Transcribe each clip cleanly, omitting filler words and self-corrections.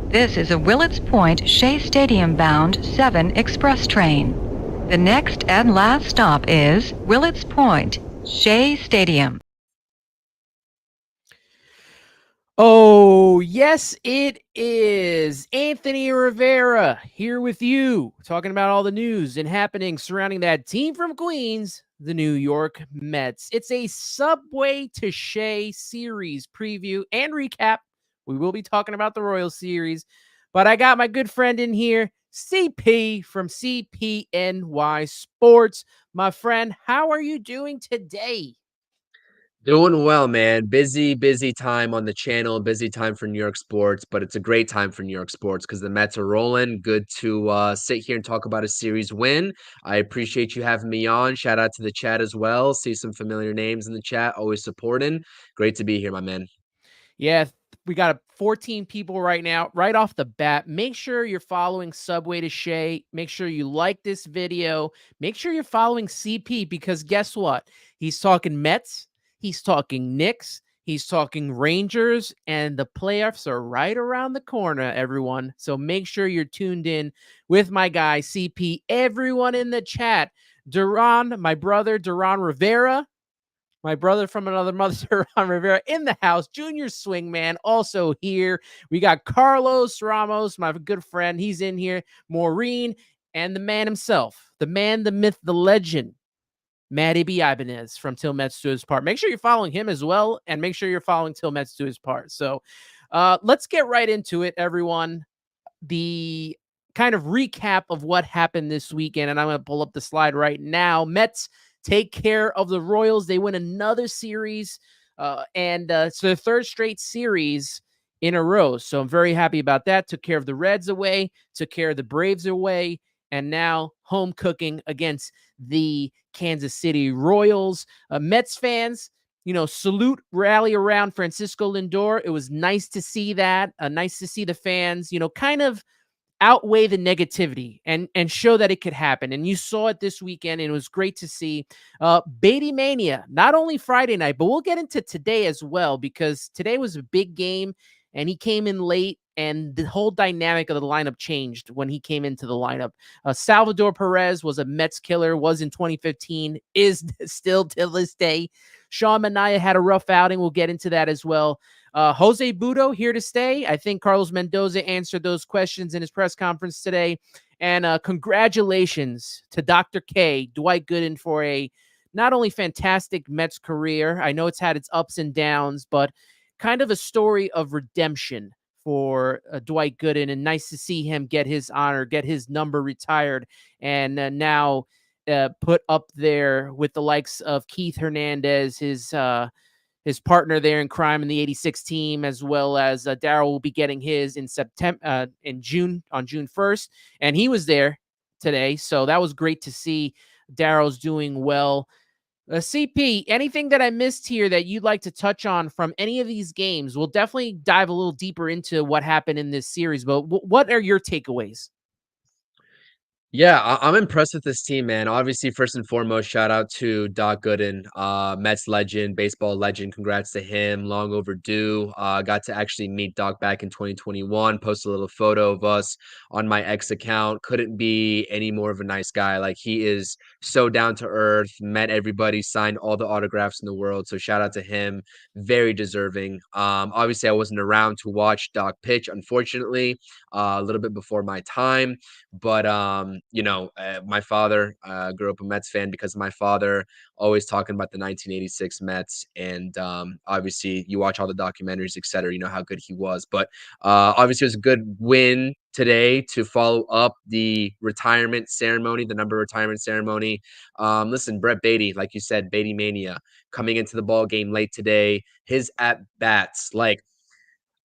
This is a Willets Point Shea Stadium bound 7 express train. The next and last stop is Willets Point, Shea Stadium. Oh, yes, it is. Anthony Rivera here with you, talking about all the news and happenings surrounding that team from Queens, the New York Mets. It's a Subway to Shea series preview and recap. We will be talking about the Royals series, but I got my good friend in here, CP from CPNY Sports. My friend, how are you doing today? Doing well, man. Busy time on the channel, busy time for New York sports, but it's a great time for New York sports because the Mets are rolling. Good to sit here and talk about a series win. I appreciate you having me on. Shout out to the chat as well. See some familiar names in the chat, always supporting. Great to be here, my man. Yeah, we got 14 people right now. Right off the bat, make sure you're following Subway to Shea. Make sure you like this video. Make sure you're following CP because guess what? He's talking Mets. He's talking Knicks. He's talking Rangers, and the playoffs are right around the corner, everyone. So make sure you're tuned in with my guy, CP. Everyone in the chat, Duran, my brother, Duran Rivera, my brother from another mother, Ron Rivera, in the house. Junior Swingman also here. We got Carlos Ramos, my good friend. He's in here. Maureen, and the man himself, the man, the myth, the legend, Matty B. Ibanez from Till Mets Do His Part. Make sure you're following him as well, and make sure you're following Till Mets Do His Part. So let's get right into it, everyone. The kind of recap of what happened this weekend, and I'm going to pull up the slide right now. Mets take care of the Royals. They win another series, and it's their third straight series in a row. So I'm very happy about that. Took care of the Reds away, took care of the Braves away, and now home cooking against the Kansas City Royals. Mets fans, salute, rally around Francisco Lindor. It was nice to see that. Nice to see the fans, kind of outweigh the negativity and show that it could happen. And you saw it this weekend, and it was great to see. Beatty Mania, not only Friday night, but we'll get into today as well, because today was a big game, and he came in late, and the whole dynamic of the lineup changed when he came into the lineup. Salvador Perez was a Mets killer, was in 2015, is still till this day. Sean Manaea had a rough outing. We'll get into that as well. Jose Budo here to stay. I think Carlos Mendoza answered those questions in his press conference today. And congratulations to Dr. K, Dwight Gooden, for a not only fantastic Mets career. I know it's had its ups and downs, but kind of a story of redemption for Dwight Gooden. And nice to see him get his honor, get his number retired, and now put up there with the likes of Keith Hernandez, his partner there in crime in the 86 team, as well as Darryl will be getting his in September, in June, on June 1st. And he was there today. So that was great to see. Darryl's doing well. CP, anything that I missed here that you'd like to touch on from any of these games? We'll definitely dive a little deeper into what happened in this series, but what are your takeaways? Yeah, I'm impressed with this team, man. Obviously, first and foremost, shout out to Doc Gooden, Mets legend, baseball legend. Congrats to him. Long overdue. Got to actually meet Doc back in 2021. Post a little photo of us on my X account. Couldn't be any more of a nice guy. Like, he is so down to earth, met everybody, signed all the autographs in the world. So shout out to him. Very deserving. Obviously, I wasn't around to watch Doc pitch, unfortunately, a little bit before my time. But my father grew up a Mets fan because of my father, always talking about the 1986 Mets. And obviously, you watch all the documentaries, et cetera, you know how good he was. But obviously, it was a good win today to follow up the retirement ceremony, the number retirement ceremony. Listen, Brett Beatty, like you said, Beatty Mania, coming into the ball game late today, his at bats, like,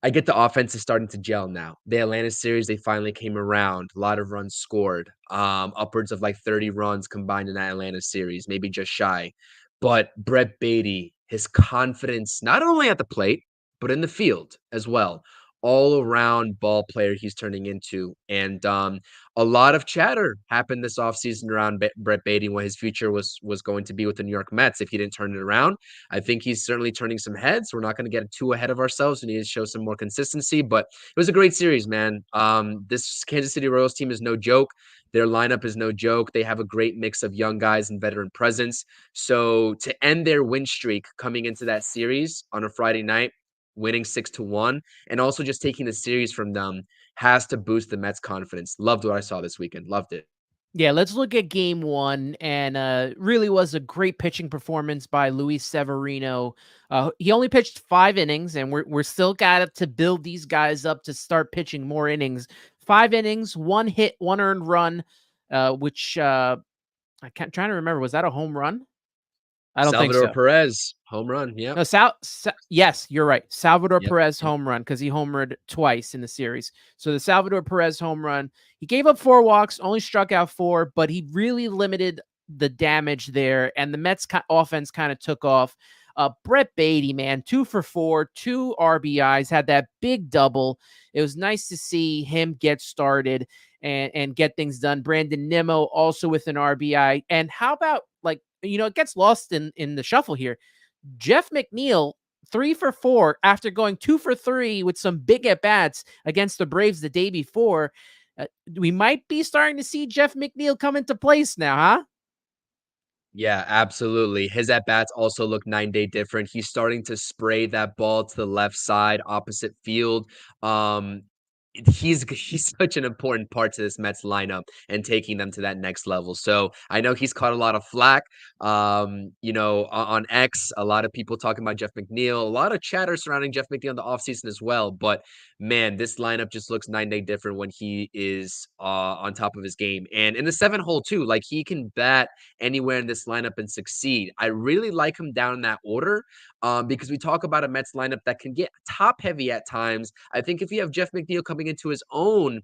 I get the offense is starting to gel now. The Atlanta series, they finally came around. A lot of runs scored, upwards of like 30 runs combined in that Atlanta series, maybe just shy. But Brett Beatty, his confidence, not only at the plate, but in the field as well. all-around ball player he's turning into. And a lot of chatter happened this offseason around Brett Baty, what his future was going to be with the New York Mets if he didn't turn it around. I think he's certainly turning some heads. We're not going to get too ahead of ourselves. We need to show some more consistency, but it was a great series, man. This Kansas City Royals team is no joke. Their lineup is no joke. They have a great mix of young guys and veteran presence. So to end their win streak coming into that series on a Friday night, winning 6-1, and also just taking the series from them has to boost the Mets' confidence. Loved what I saw this weekend. Loved it. Yeah, let's look at game one, and really was a great pitching performance by Luis Severino. He only pitched 5 innings, and we're still got to build these guys up to start pitching more innings. 5 innings, 1 hit, 1 earned run, which I can't trying to remember. Was that a home run? I don't think Salvador so. Perez, home run. Yep. No, yes, you're right. Salvador Yep. Perez home run because he homered twice in the series. So the Salvador Perez home run, he gave up 4 walks, only struck out 4, but he really limited the damage there, and the Mets offense kind of took off. Brett Baty, man, 2 for 4, 2 RBIs, had that big double. It was nice to see him get started and get things done. Brandon Nimmo also with an RBI. And how about, like, it gets lost in the shuffle here. Jeff McNeil, 3 for 4 after going 2 for 3 with some big at-bats against the Braves the day before. We might be starting to see Jeff McNeil come into place now, huh? Yeah, absolutely. His at-bats also look 9-day different. He's starting to spray that ball to the left side, opposite field. He's such an important part to this Mets lineup and taking them to that next level. So I know he's caught a lot of flack. On X, a lot of people talking about Jeff McNeil, a lot of chatter surrounding Jeff McNeil in the offseason as well. But man, this lineup just looks 9-day different when he is on top of his game. And in the 7-hole too, like he can bat anywhere in this lineup and succeed. I really like him down in that order because we talk about a Mets lineup that can get top heavy at times. I think if you have Jeff McNeil coming into his own,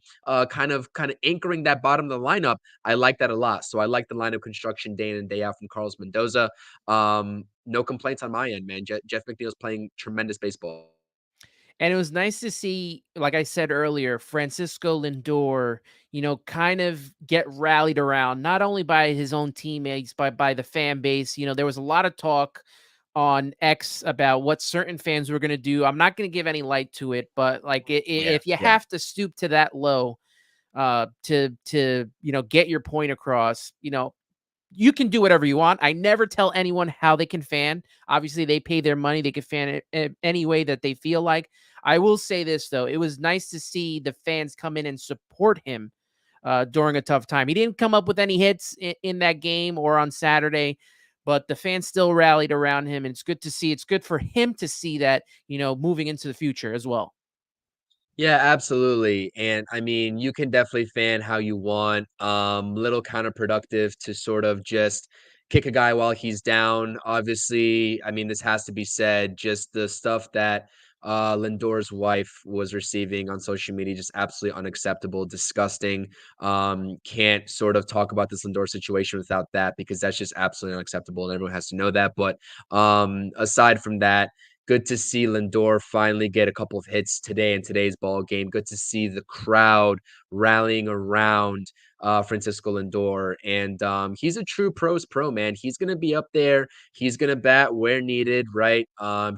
kind of anchoring that bottom of the lineup, I like that a lot. So I like the lineup construction day in and day out from Carlos Mendoza. No complaints on my end, man. Jeff McNeil's playing tremendous baseball. And it was nice to see, like I said earlier, Francisco Lindor, kind of get rallied around, not only by his own teammates, but by the fan base. There was a lot of talk on X about what certain fans were going to do. I'm not going to give any light to it, but like if you have to stoop to that low to get your point across, you can do whatever you want. I never tell anyone how they can fan. Obviously, they pay their money. They can fan it any way that they feel like. I will say this, though. It was nice to see the fans come in and support him during a tough time. He didn't come up with any hits in that game or on Saturday, but the fans still rallied around him, and it's good to see. It's good for him to see that, moving into the future as well. Yeah, absolutely. And I mean, you can definitely fan how you want. Little counterproductive to sort of just kick a guy while he's down. Obviously, I mean, this has to be said. Just the stuff that Lindor's wife was receiving on social media, just absolutely unacceptable, disgusting. Can't sort of talk about this Lindor situation without that because that's just absolutely unacceptable, and everyone has to know that. But aside from that, good to see Lindor finally get a couple of hits today in today's ball game. Good to see the crowd rallying around Francisco Lindor. And he's a true pro's pro, man. He's going to be up there. He's going to bat where needed, right?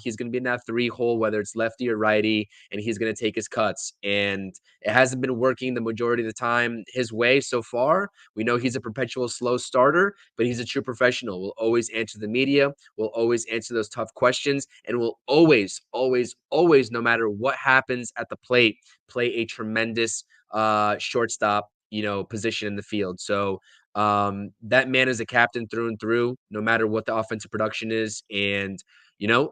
He's going to be in that 3-hole, whether it's lefty or righty, and he's going to take his cuts. And it hasn't been working the majority of the time his way so far. We know he's a perpetual slow starter, but he's a true professional. Will always answer the media, will always answer those tough questions, and will always, always, always, no matter what happens at the plate, play a tremendous shortstop, position in the field. So that man is a captain through and through, no matter what the offensive production is. And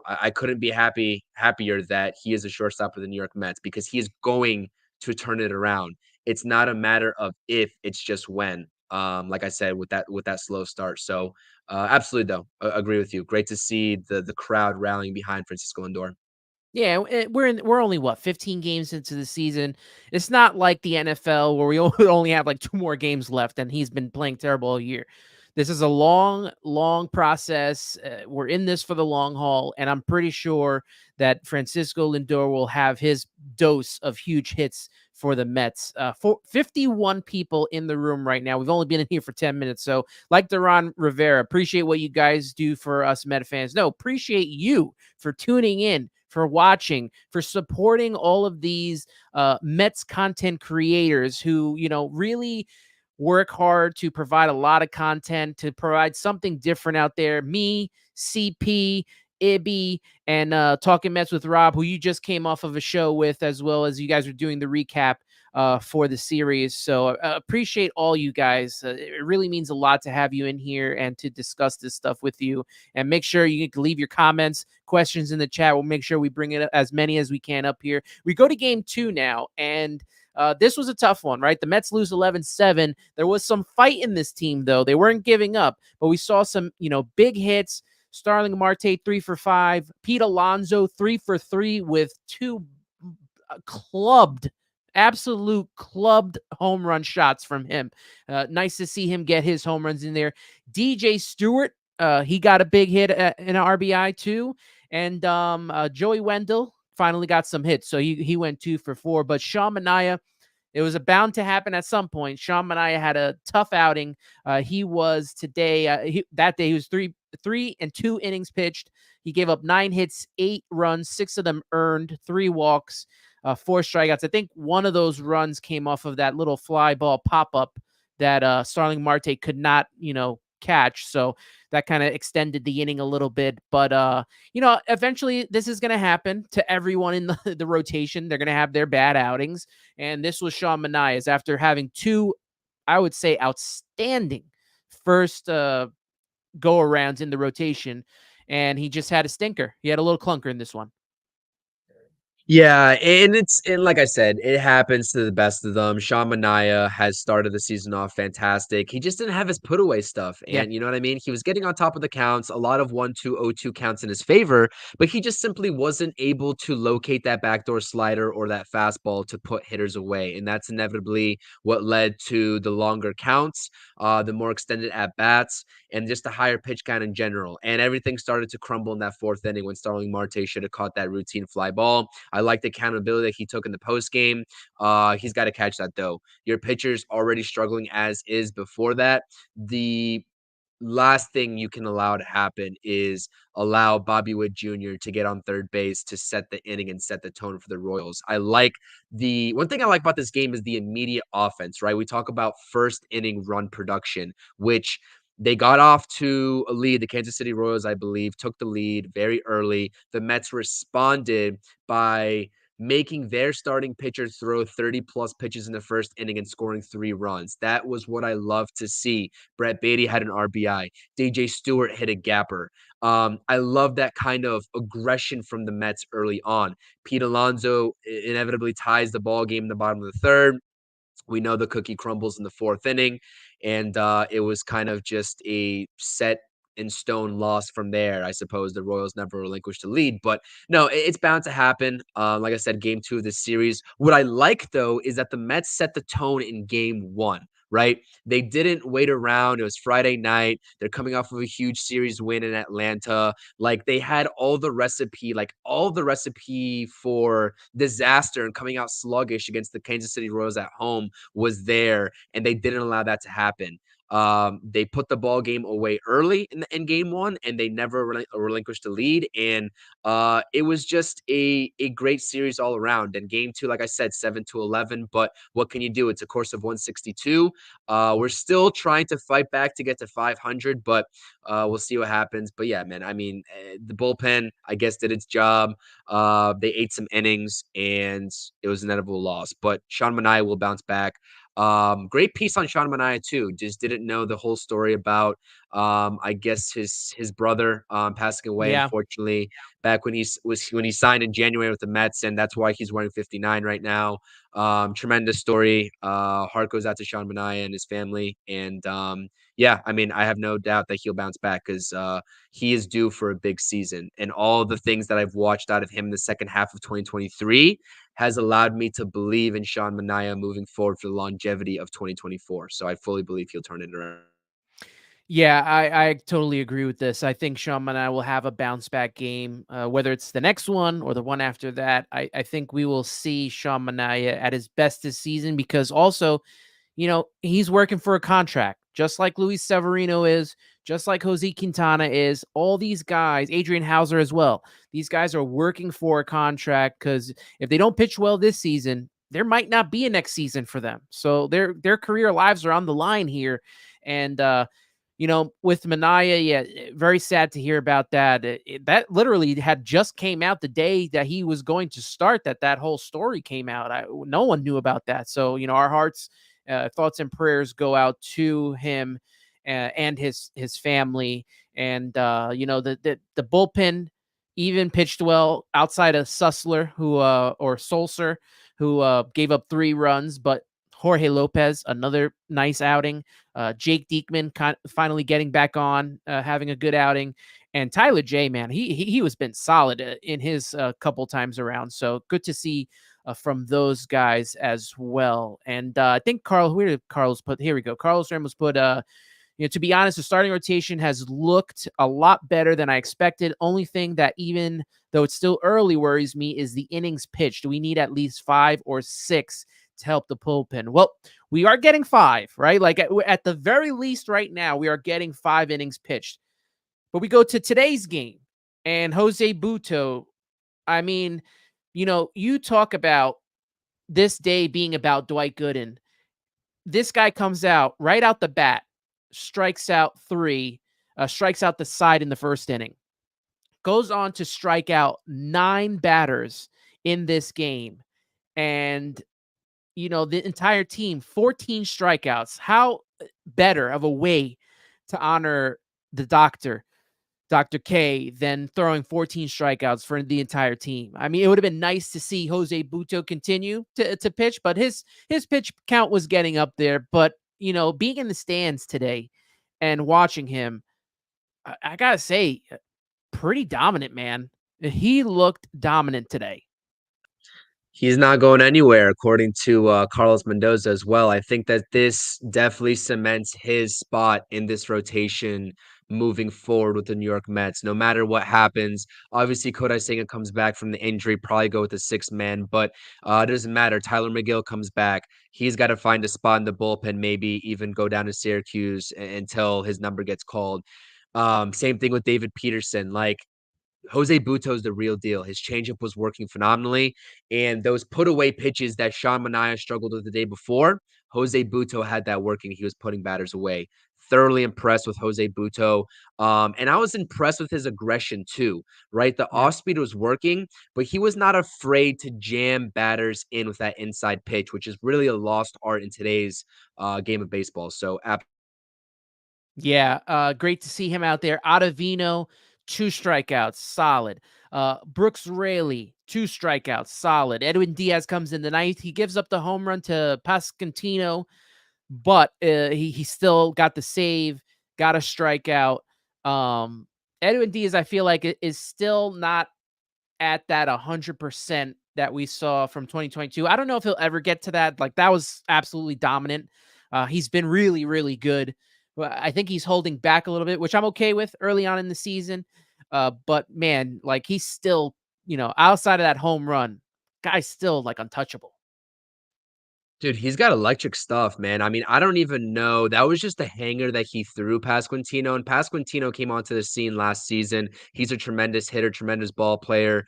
I couldn't be happier that he is a shortstop of the New York Mets because he is going to turn it around. It's not a matter of if, it's just when. Like I said, with that slow start. So absolutely, though, agree with you. Great to see the crowd rallying behind Francisco Lindor. Yeah, we're only 15 games into the season. It's not like the NFL where we only have like 2 more games left, and he's been playing terrible all year. This is a long process. We're in this for the long haul, and I'm pretty sure that Francisco Lindor will have his dose of huge hits for the Mets. 51 people in the room right now. We've only been in here for 10 minutes. So, like Duran Rivera, appreciate what you guys do for us Met fans. No, appreciate you for tuning in, for watching, for supporting all of these Mets content creators who, really work hard to provide a lot of content, to provide something different out there. Me, CP, Ibby, and Talking Mets with Rob, who you just came off of a show with, as well as you guys are doing the recap for the series. So appreciate all you guys. It really means a lot to have you in here and to discuss this stuff with you. And make sure you can leave your comments, questions in the chat. We'll make sure we bring it as many as we can up here. We go to game 2 now, and this was a tough one, right? The Mets lose 11-7. There was some fight in this team, though. They weren't giving up, but we saw some, big hits. Starling Marte 3 for 5. Pete Alonso 3 for 3 with 2 absolute clubbed home run shots from him. Nice to see him get his home runs in there. DJ Stewart, he got a big hit in an RBI too. And Joey Wendell finally got some hits. So he went 2 for 4. But Sean Manaea, it was bound to happen at some point. Sean Manaea had a tough outing. He was today, that day, he was 3 and 2 innings pitched. He gave up 9 hits, 8 runs, 6 of them earned, 3 walks, 4 strikeouts. I think one of those runs came off of that little fly ball pop-up that Starling Marte could not, catch. So that kind of extended the inning a little bit. But, eventually this is going to happen to everyone in the rotation. They're going to have their bad outings. And this was Sean Manaea's after having 2, I would say, outstanding first go-arounds in the rotation. And he just had a stinker. He had a little clunker in this one. Yeah, and like I said, it happens to the best of them. Sean Manaea has started the season off fantastic. He just didn't have his put away stuff. Yeah. And you know what I mean? He was getting on top of the counts, a lot of 1-2, 0-2 counts in his favor, but he just simply wasn't able to locate that backdoor slider or that fastball to put hitters away. And that's inevitably what led to the longer counts, the more extended at bats, and just the higher pitch count in general. And everything started to crumble in that 4th inning when Starling Marte should have caught that routine fly ball. I like the accountability that he took in the post game. He's got to catch that though. Your pitcher's already struggling as is before that. The last thing you can allow to happen is allow Bobby Witt Jr. to get on third base to set the inning and set the tone for the Royals. One thing I like about this game is the immediate offense, right? We talk about first inning run production, which they got off to a lead. The Kansas City Royals, I believe, took the lead very early. The Mets responded by making their starting pitcher throw 30 plus pitches in the first inning and scoring 3 runs. That was what I love to see. Brett Beatty had an RBI. DJ Stewart hit a gapper. I love that kind of aggression from the Mets early on. Pete Alonso inevitably ties the ball game in the bottom of the 3rd. We know the cookie crumbles in the 4th inning, and it was kind of just a set in stone loss from there. I suppose the Royals never relinquished the lead, but no, it's bound to happen. Like I said, game 2 of this series. What I like though is that the Mets set the tone in game 1. Right? They didn't wait around. It was Friday night. They're coming off of a huge series win in Atlanta. Like they had all the recipe for disaster and coming out sluggish against the Kansas City Royals at home was there, and they didn't allow that to happen. They put the ball game away early in game 1, and they never relinquished the lead. And it was just a great series all around. And game 2, like I said, 7-11. But what can you do? It's a course of 162. We're still trying to fight back to get to 500, but we'll see what happens. But yeah, man, I mean, the bullpen, I guess, did its job. They ate some innings, and it was an inevitable loss. But Sean Manaea will bounce back. Great piece on Sean Manaea too. Just didn't know the whole story about I guess his brother passing away, Yeah. unfortunately, back when he signed in January with the Mets, and that's why he's wearing 59 right now. Tremendous story. Heart goes out to Sean Manaea and his family. And yeah, I mean, I have no doubt that he'll bounce back because he is due for a big season. And all the things that I've watched out of him in the second half of 2023 has allowed me to believe in Sean Manaea moving forward for the longevity of 2024. So I fully believe he'll turn it around. Yeah, I totally agree with this. I think Sean and I will have a bounce back game, whether it's the next one or the one after that. I think we will see Sean Manaea at his best this season because also, he's working for a contract, just like Luis Severino is, just like Jose Quintana is. All these guys, Adrian Hauser as well, these guys are working for a contract because if they don't pitch well this season, there might not be a next season for them. So their career lives are on the line here. And with Manaea, yeah, very sad to hear about that. That literally had just came out the day that he was going to start. That whole story came out. No one knew about that. So our hearts, thoughts, and prayers go out to him and his family. And the bullpen even pitched well outside of Sussler, who or Solser, who gave up 3 runs, but Jorge Lopez, another nice outing. Jake Diekman finally getting back on, having a good outing. And Tyler J, man, he was been solid in his couple times around. So good to see from those guys as well. And I think where did Carlos put? Here we go. Carlos Ramos put, to be honest, the starting rotation has looked a lot better than I expected. Only thing that, even though it's still early, worries me is the innings pitched. We need at least 5 or 6 to help the bullpen. Well, we are getting 5, right? Like at the very least right now, we are getting 5 innings pitched. But we go to today's game and Jose Butto. I mean, you talk about this day being about Dwight Gooden. This guy comes out right out the bat, strikes out 3, strikes out the side in the first inning, goes on to strike out 9 batters in this game. And the entire team, 14 strikeouts. How better of a way to honor the doctor, Dr. K, than throwing 14 strikeouts for the entire team? I mean, it would have been nice to see Jose Butto continue to pitch, but his pitch count was getting up there. But, being in the stands today and watching him, I got to say, pretty dominant, man. He looked dominant today. He's not going anywhere, according to Carlos Mendoza as well. I think that this definitely cements his spot in this rotation moving forward with the New York Mets. No matter what happens, obviously Kodai Senga comes back from the injury, probably go with the 6-man, but it doesn't matter. Tyler McGill comes back. He's got to find a spot in the bullpen, maybe even go down to Syracuse until his number gets called. Same thing with David Peterson. Like, Jose Butto is the real deal. His changeup was working phenomenally, and those put away pitches that Sean Manaea struggled with the day before, Jose Butto had that working. He was putting batters away. Thoroughly impressed with Jose Butto. And I was impressed with his aggression too, right? The Yeah. off speed was working, but he was not afraid to jam batters in with that inside pitch, which is really a lost art in today's game of baseball. So, Yeah, great to see him out there. Ottavino, 2 strikeouts, solid. Brooks Raley, 2 strikeouts, solid. Edwin Diaz comes in the ninth. He gives up the home run to Pasquantino, but he still got the save, got a strikeout. Edwin Diaz, I feel like, is still not at that 100% that we saw from 2022. I don't know if he'll ever get to that. Like, that was absolutely dominant. He's been really, really good. I think he's holding back a little bit, which I'm okay with early on in the season. But man, like, he's still, outside of that home run, guy's still like untouchable. dude, he's got electric stuff, man. I mean, I don't even know. That was just a hanger that he threw Pasquantino, and Pasquantino came onto the scene last season. He's a tremendous hitter, tremendous ball player.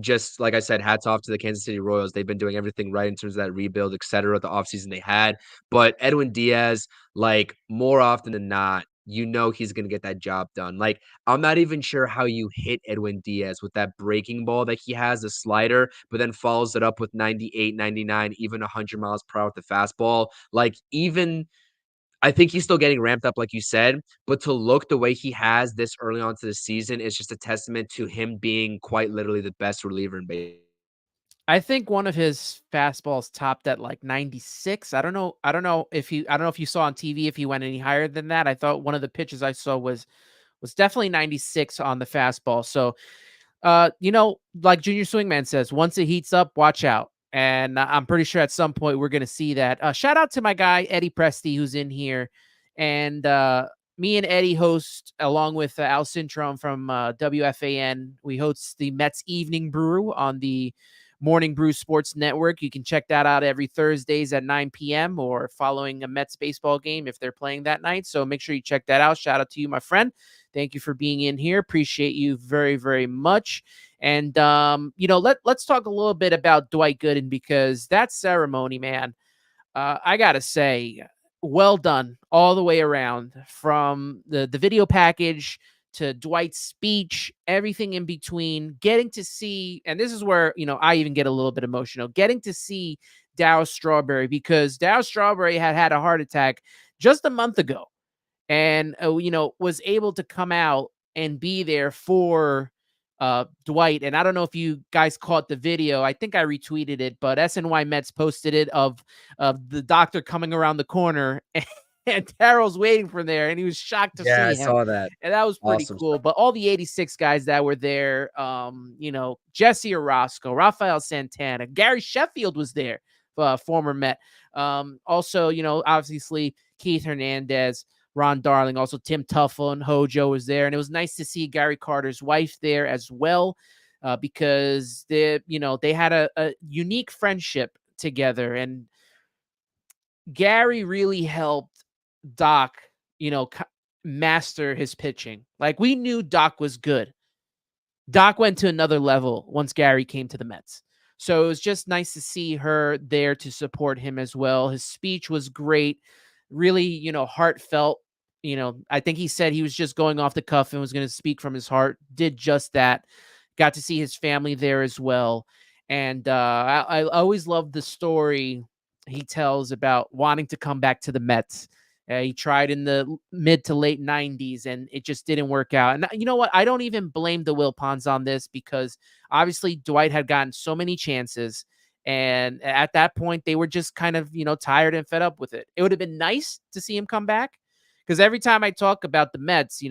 Just like I said, hats off to the Kansas City Royals. They've been doing everything right in terms of that rebuild, et cetera, the offseason they had. But Edwin Diaz, like, more often than not, he's going to get that job done. Like, I'm not even sure how you hit Edwin Diaz with that breaking ball that he has, a slider, but then follows it up with 98, 99, even 100 miles per hour with the fastball. Like, even I think he's still getting ramped up, like you said, but to look the way he has this early on to the season is just a testament to him being quite literally the best reliever in baseball. I think one of his fastballs topped at like 96. I don't know if you saw on TV if he went any higher than that. I thought one of the pitches I saw was definitely 96 on the fastball. So, like Junior Swingman says, once it heats up, watch out. And I'm pretty sure at some point we're going to see that. Shout out to my guy, Eddie Presti, who's in here And me and Eddie host, along with Al Cintron from WFAN. We host the Mets Evening Brew on the Morning Brew Sports Network. You can check that out every Thursdays at 9 p.m. or following a Mets baseball game if they're playing that night. So make sure you check that out. Shout out to you, my friend. Thank you for being in here. Appreciate you very, very much. And let's talk a little bit about Dwight Gooden, because that ceremony, man, I gotta say, well done all the way around, from the video package to Dwight's speech, everything in between. Getting to see, and this is where I even get a little bit emotional, getting to see Darryl Strawberry, because Darryl Strawberry had a heart attack just a month ago, and was able to come out and be there for Dwight. And I don't know if you guys caught the video. I think I retweeted it, but SNY Mets posted it of the doctor coming around the corner and Daryl's waiting for there, and he was shocked to Yeah, I see him. saw that. And that was pretty Awesome cool. stuff. But all the 86 guys that were there, Jesse Orozco, Rafael Santana, Gary Sheffield was there, former Met. Also, obviously Keith Hernandez, Ron Darling, also Tim Tuffle and Hojo was there. And it was nice to see Gary Carter's wife there as well, because they had a unique friendship together. And Gary really helped Doc, master his pitching. Like, we knew Doc was good. Doc went to another level once Gary came to the Mets. So it was just nice to see her there to support him as well. His speech was great, really, heartfelt. I think he said he was just going off the cuff and was going to speak from his heart. Did just that. Got to see his family there as well. And I always love the story he tells about wanting to come back to the Mets. He tried in the mid to late 90s and it just didn't work out. And you know what? I don't even blame the Wilpons on this, because obviously Dwight had gotten so many chances. And at that point, they were just kind of, tired and fed up with it. It would have been nice to see him come back, because every time I talk about the Mets,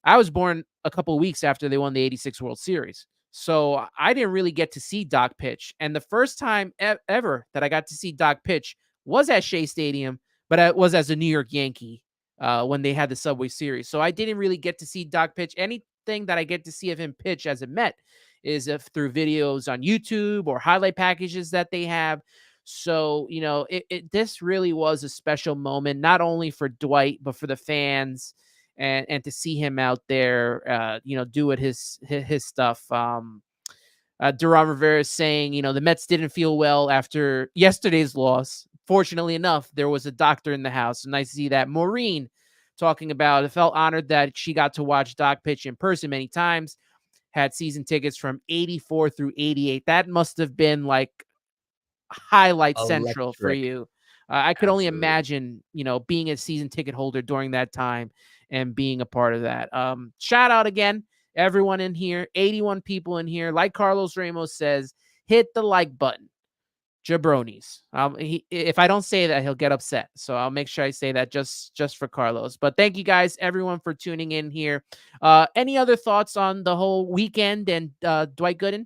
I was born a couple of weeks after they won the 86 World Series. So I didn't really get to see Doc pitch. And the first time ever that I got to see Doc pitch was at Shea Stadium, but it was as a New York Yankee when they had the Subway Series. So I didn't really get to see Doc pitch. Anything that I get to see of him pitch as a Met is through videos on YouTube or highlight packages that they have. So, this really was a special moment, not only for Dwight, but for the fans, and to see him out there, doing his stuff. Duran Rivera is saying, the Mets didn't feel well after yesterday's loss. Fortunately enough, there was a doctor in the house. Nice to see that. Maureen talking about, it felt honored that she got to watch Doc pitch in person many times. Had season tickets from 84 through 88. That must have been like highlight central for Electric. you. I could only Absolutely. imagine, being a season ticket holder during that time and being a part of that. Shout out again, everyone in here, 81 people in here. Like Carlos Ramos says, hit the like button. Jabronis. If I don't say that, he'll get upset. So I'll make sure I say that just for Carlos. But thank you guys, everyone, for tuning in here. Any other thoughts on the whole weekend and Dwight Gooden?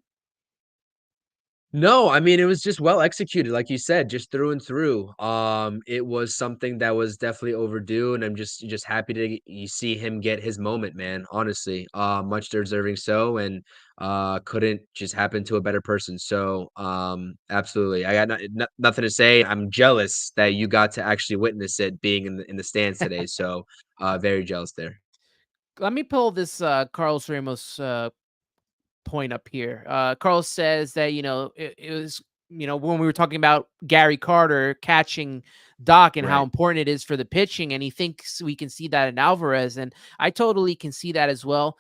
No, I mean, it was just well executed, like you said, just through and through. It was something that was definitely overdue, and I'm just happy to you see him get his moment, man. Honestly, much deserving so, and couldn't just happen to a better person. So, absolutely, I got nothing to say. I'm jealous that you got to actually witness it being in the stands today. So, very jealous there. Let me pull this Carlos Ramos point up here. Carlos says that, it was, when we were talking about Gary Carter catching Doc and how Right. important it is for the pitching, and he thinks we can see that in Alvarez. And I totally can see that as well.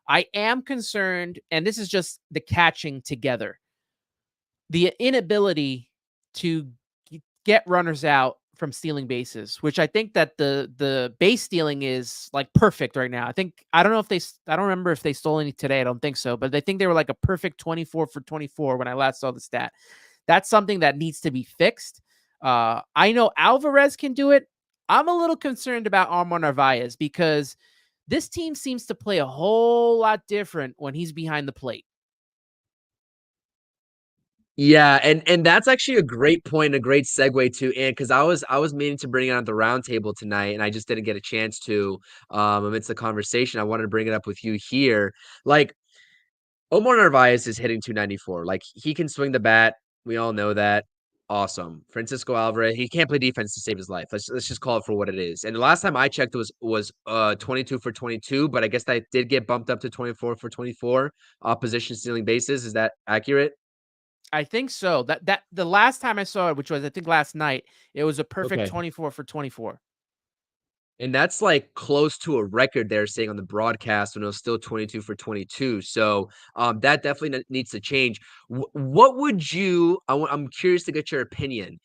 I am concerned, and this is just the catching together, the inability to get runners out from stealing bases, which I think that the base stealing is like perfect right now. I don't know if I don't remember if they stole any today. I don't think so, but I think they were like a perfect 24 for 24 when I last saw the stat. That's something that needs to be fixed. I know Alvarez can do it. I'm a little concerned about Armand Narvaez, because this team seems to play a whole lot different when he's behind the plate. Yeah, and that's actually a great point, a great segue to, and because I was meaning to bring it on the roundtable tonight, and I just didn't get a chance to amidst the conversation. I wanted to bring it up with you here. Like Omar Narvaez is hitting 294. Like he can swing the bat. We all know that. Awesome. Francisco Alvarez, he can't play defense to save his life. Let's just call it for what it is. And the last time I checked was 22 for 22, but I guess that did get bumped up to 24 for 24 opposition stealing bases. Is that accurate? I think so. That the last time I saw it, which was I think last night, it was a perfect Okay. 24 for 24. And that's like close to a record they're saying on the broadcast when it was still 22 for 22. So that definitely needs to change. What would you? I'm curious to get your opinion.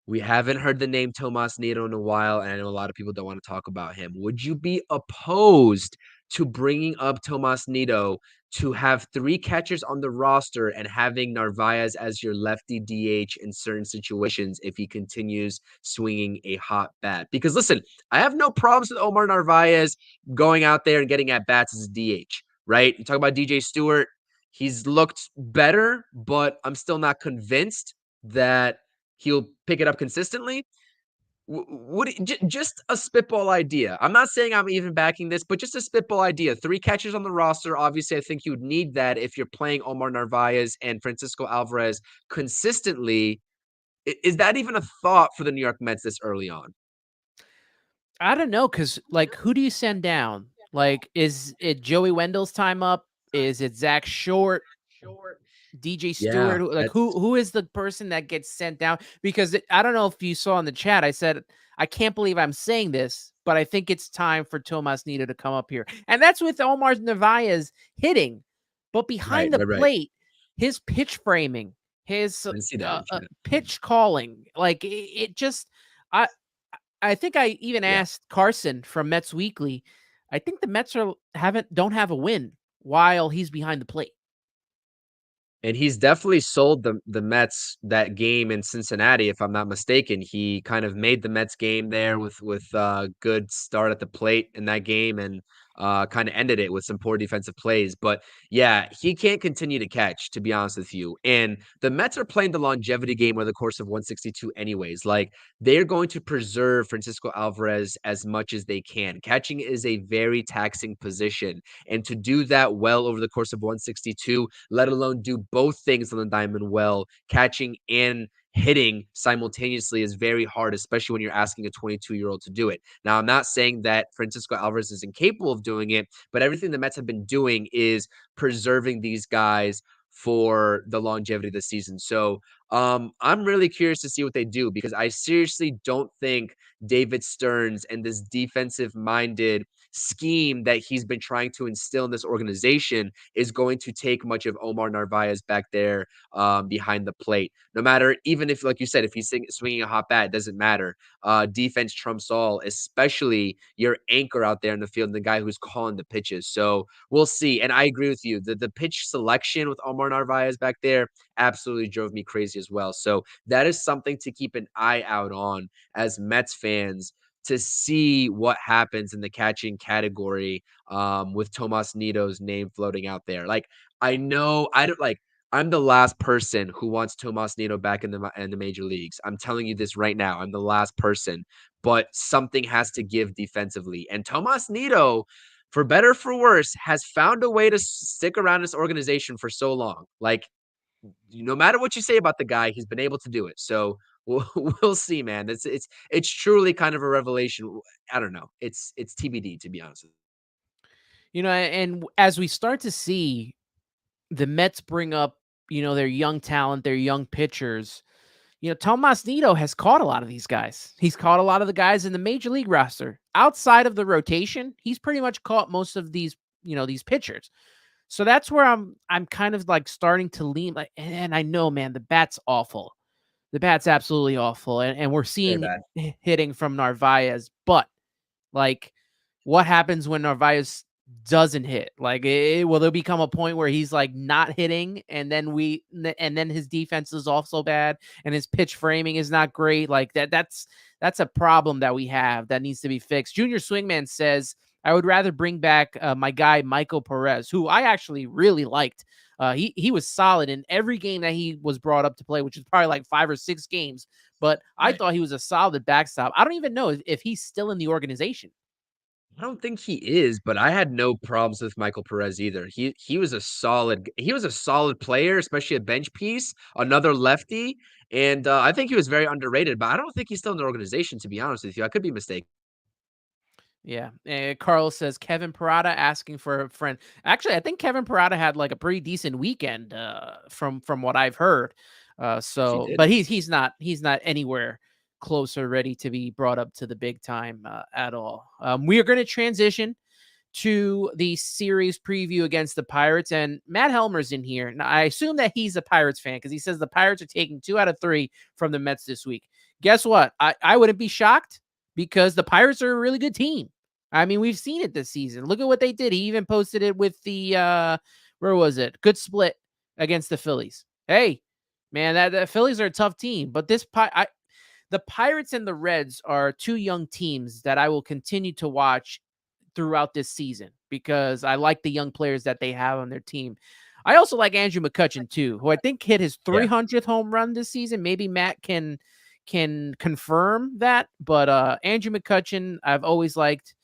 We haven't heard the name Tomas Nido in a while, and I know a lot of people don't want to talk about him. Would you be opposed to bringing up Tomas Nido to have three catchers on the roster and having Narvaez as your lefty DH in certain situations if he continues swinging a hot bat? Because listen, I have no problems with Omar Narvaez going out there and getting at bats as a DH, right? You talk about DJ Stewart. He's looked better, but I'm still not convinced that he'll pick it up consistently. Just a spitball idea? I'm not saying I'm even backing this, but just a spitball idea. Three catchers on the roster. Obviously, I think you would need that if you're playing Omar Narvaez and Francisco Alvarez consistently. Is that even a thought for the New York Mets this early on? I don't know, because like, who do you send down? Like, is it Joey Wendell's time up? Is it Zach Short? DJ Yeah, Stewart? Like, that's who is the person that gets sent down? Because I don't know if you saw in the chat, I said I can't believe I'm saying this, but I think it's time for Tomas Nido to come up here, and that's with Omar Narvaez hitting, but right, behind the right, right. plate, his pitch framing, his I didn't see that in chat. pitch calling, like it just I I think I even Yeah. asked Carson from Mets Weekly. I think the Mets don't have a win while he's behind the plate. And he's definitely sold the Mets that game in Cincinnati, if I'm not mistaken. He kind of made the Mets game there with good start at the plate in that game and kind of ended it with some poor defensive plays. But yeah, he can't continue to catch, to be honest with you. And the Mets are playing the longevity game over the course of 162 anyways. Like they're going to preserve Francisco Alvarez as much as they can. Catching is a very taxing position. And to do that well over the course of 162, let alone do both things on the diamond well, catching and hitting simultaneously is very hard, especially when you're asking a 22-year-old to do it. Now, I'm not saying that Francisco Alvarez is incapable of doing it, but everything the Mets have been doing is preserving these guys for the longevity of the season. So I'm really curious to see what they do because I seriously don't think David Stearns and this defensive minded scheme that he's been trying to instill in this organization is going to take much of Omar Narvaez back there behind the plate. No matter, even if, like you said, if he's swinging a hot bat, it doesn't matter. Defense trumps all, especially your anchor out there in the field, the guy who's calling the pitches. So we'll see. And I agree with you. The pitch selection with Omar Narvaez back there absolutely drove me crazy as well. So that is something to keep an eye out on as Mets fans to see what happens in the catching category with Tomas Nido's name floating out there. Like I know I don't like I'm the last person who wants Tomas Nido back in the major leagues. I'm telling you this right now. I'm the last person, but something has to give defensively. And Tomas Nido, for better for worse, has found a way to stick around this organization for so long. Like no matter what you say about the guy, he's been able to do it. So we'll see, man. It's truly kind of a revelation. I don't know. It's TBD to be honest with And as we start to see the Mets bring up, their young talent, their young pitchers, Tomas Nido has caught a lot of these guys. He's caught a lot of the guys in the major league roster. Outside of the rotation, he's pretty much caught most of these pitchers. So that's where I'm kind of like starting to lean like, and I know, man, the bat's awful. The bat's absolutely awful. And we're very seeing bad. hitting from Narvaez, but like what happens when Narvaez doesn't hit? Like, will there become a point where he's like not hitting, and then his defense is also bad, and his pitch framing is not great? Like that's a problem that we have that needs to be fixed. Junior Swingman says, I would rather bring back my guy Michael Perez, who I actually really liked. He was solid in every game that he was brought up to play, which is probably like 5 or 6 games. But I Right. thought he was a solid backstop. I don't even know if he's still in the organization. I don't think he is, but I had no problems with Michael Perez either. He was a solid player, especially a bench piece, another lefty, and I think he was very underrated. But I don't think he's still in the organization. To be honest with you, I could be mistaken. Yeah. Carlos says Kevin Parada asking for a friend. Actually, I think Kevin Parada had like a pretty decent weekend from what I've heard. If he So did, but he's not anywhere closer ready to be brought up to the big time at all. We are going to transition to the series preview against the Pirates, and Matt Helmer's in here. Now, I assume that he's a Pirates fan because he says the Pirates are taking 2 out of 3 from the Mets this week. Guess what? I wouldn't be shocked because the Pirates are a really good team. I mean, we've seen it this season. Look at what they did. He even posted it with the where was it? Good split against the Phillies. Hey, man, that the Phillies are a tough team, but the Pirates and the Reds are 2 young teams that I will continue to watch throughout this season because I like the young players that they have on their team. I also like Andrew McCutchen too, who I think hit his yeah. 300th home run this season. Maybe Matt can confirm that, but Andrew McCutchen I've always liked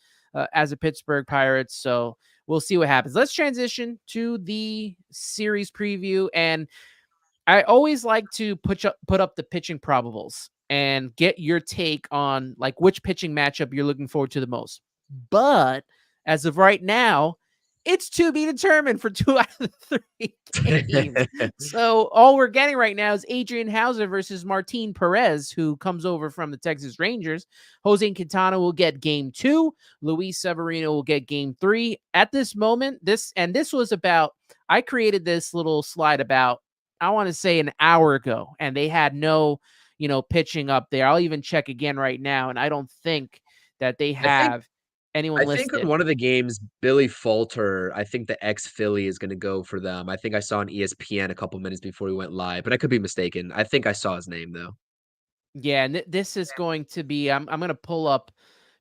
as a Pittsburgh Pirates, so we'll see what happens. Let's transition to the series preview, and I always like to put up the pitching probables and get your take on like which pitching matchup you're looking forward to the most. But as of right now, it's to be determined for 2 out of the 3 games. So all we're getting right now is Adrian Hauser versus Martin Perez, who comes over from the Texas Rangers. Jose Quintana will get game 2. Luis Severino will get game 3. At this moment, this was about, I created this little slide about, I want to say an hour ago, and they had no, pitching up there. I'll even check again right now, and I don't think that they I think have anyone I think in listed. one of the games, Billy Falter, I think the ex-Philly is gonna go for them. I think I saw on ESPN a couple minutes before we went live, but I could be mistaken. I think I saw his name though. Yeah, and this is going to be, I'm going to pull up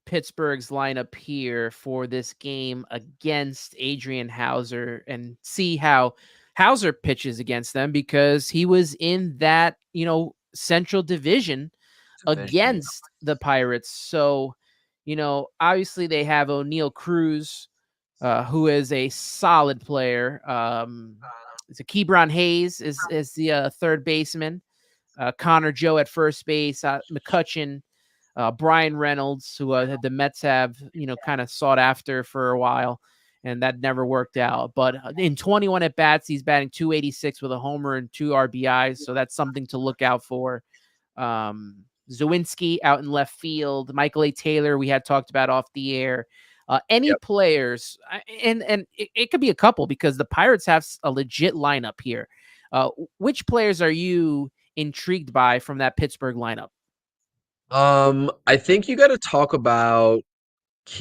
Pittsburgh's lineup here for this game against Adrian Hauser and see how Hauser pitches against them because he was in that, Central Division Division, yeah. against the Pirates. So, obviously they have O'Neal Cruz, who is a solid player. It's a Kebron Hayes is the third baseman. Connor Joe at first base, McCutchen, Brian Reynolds, who the Mets have, kind of sought after for a while, and that never worked out. But in 21 at bats, he's batting 286 with a homer and 2 RBIs, so that's something to look out for. Zawinski out in left field, Michael A. Taylor, we had talked about off the air. Any Yep. players, and it could be a couple because the Pirates have a legit lineup here. Which players are you intrigued by from that Pittsburgh lineup? I think you gotta talk about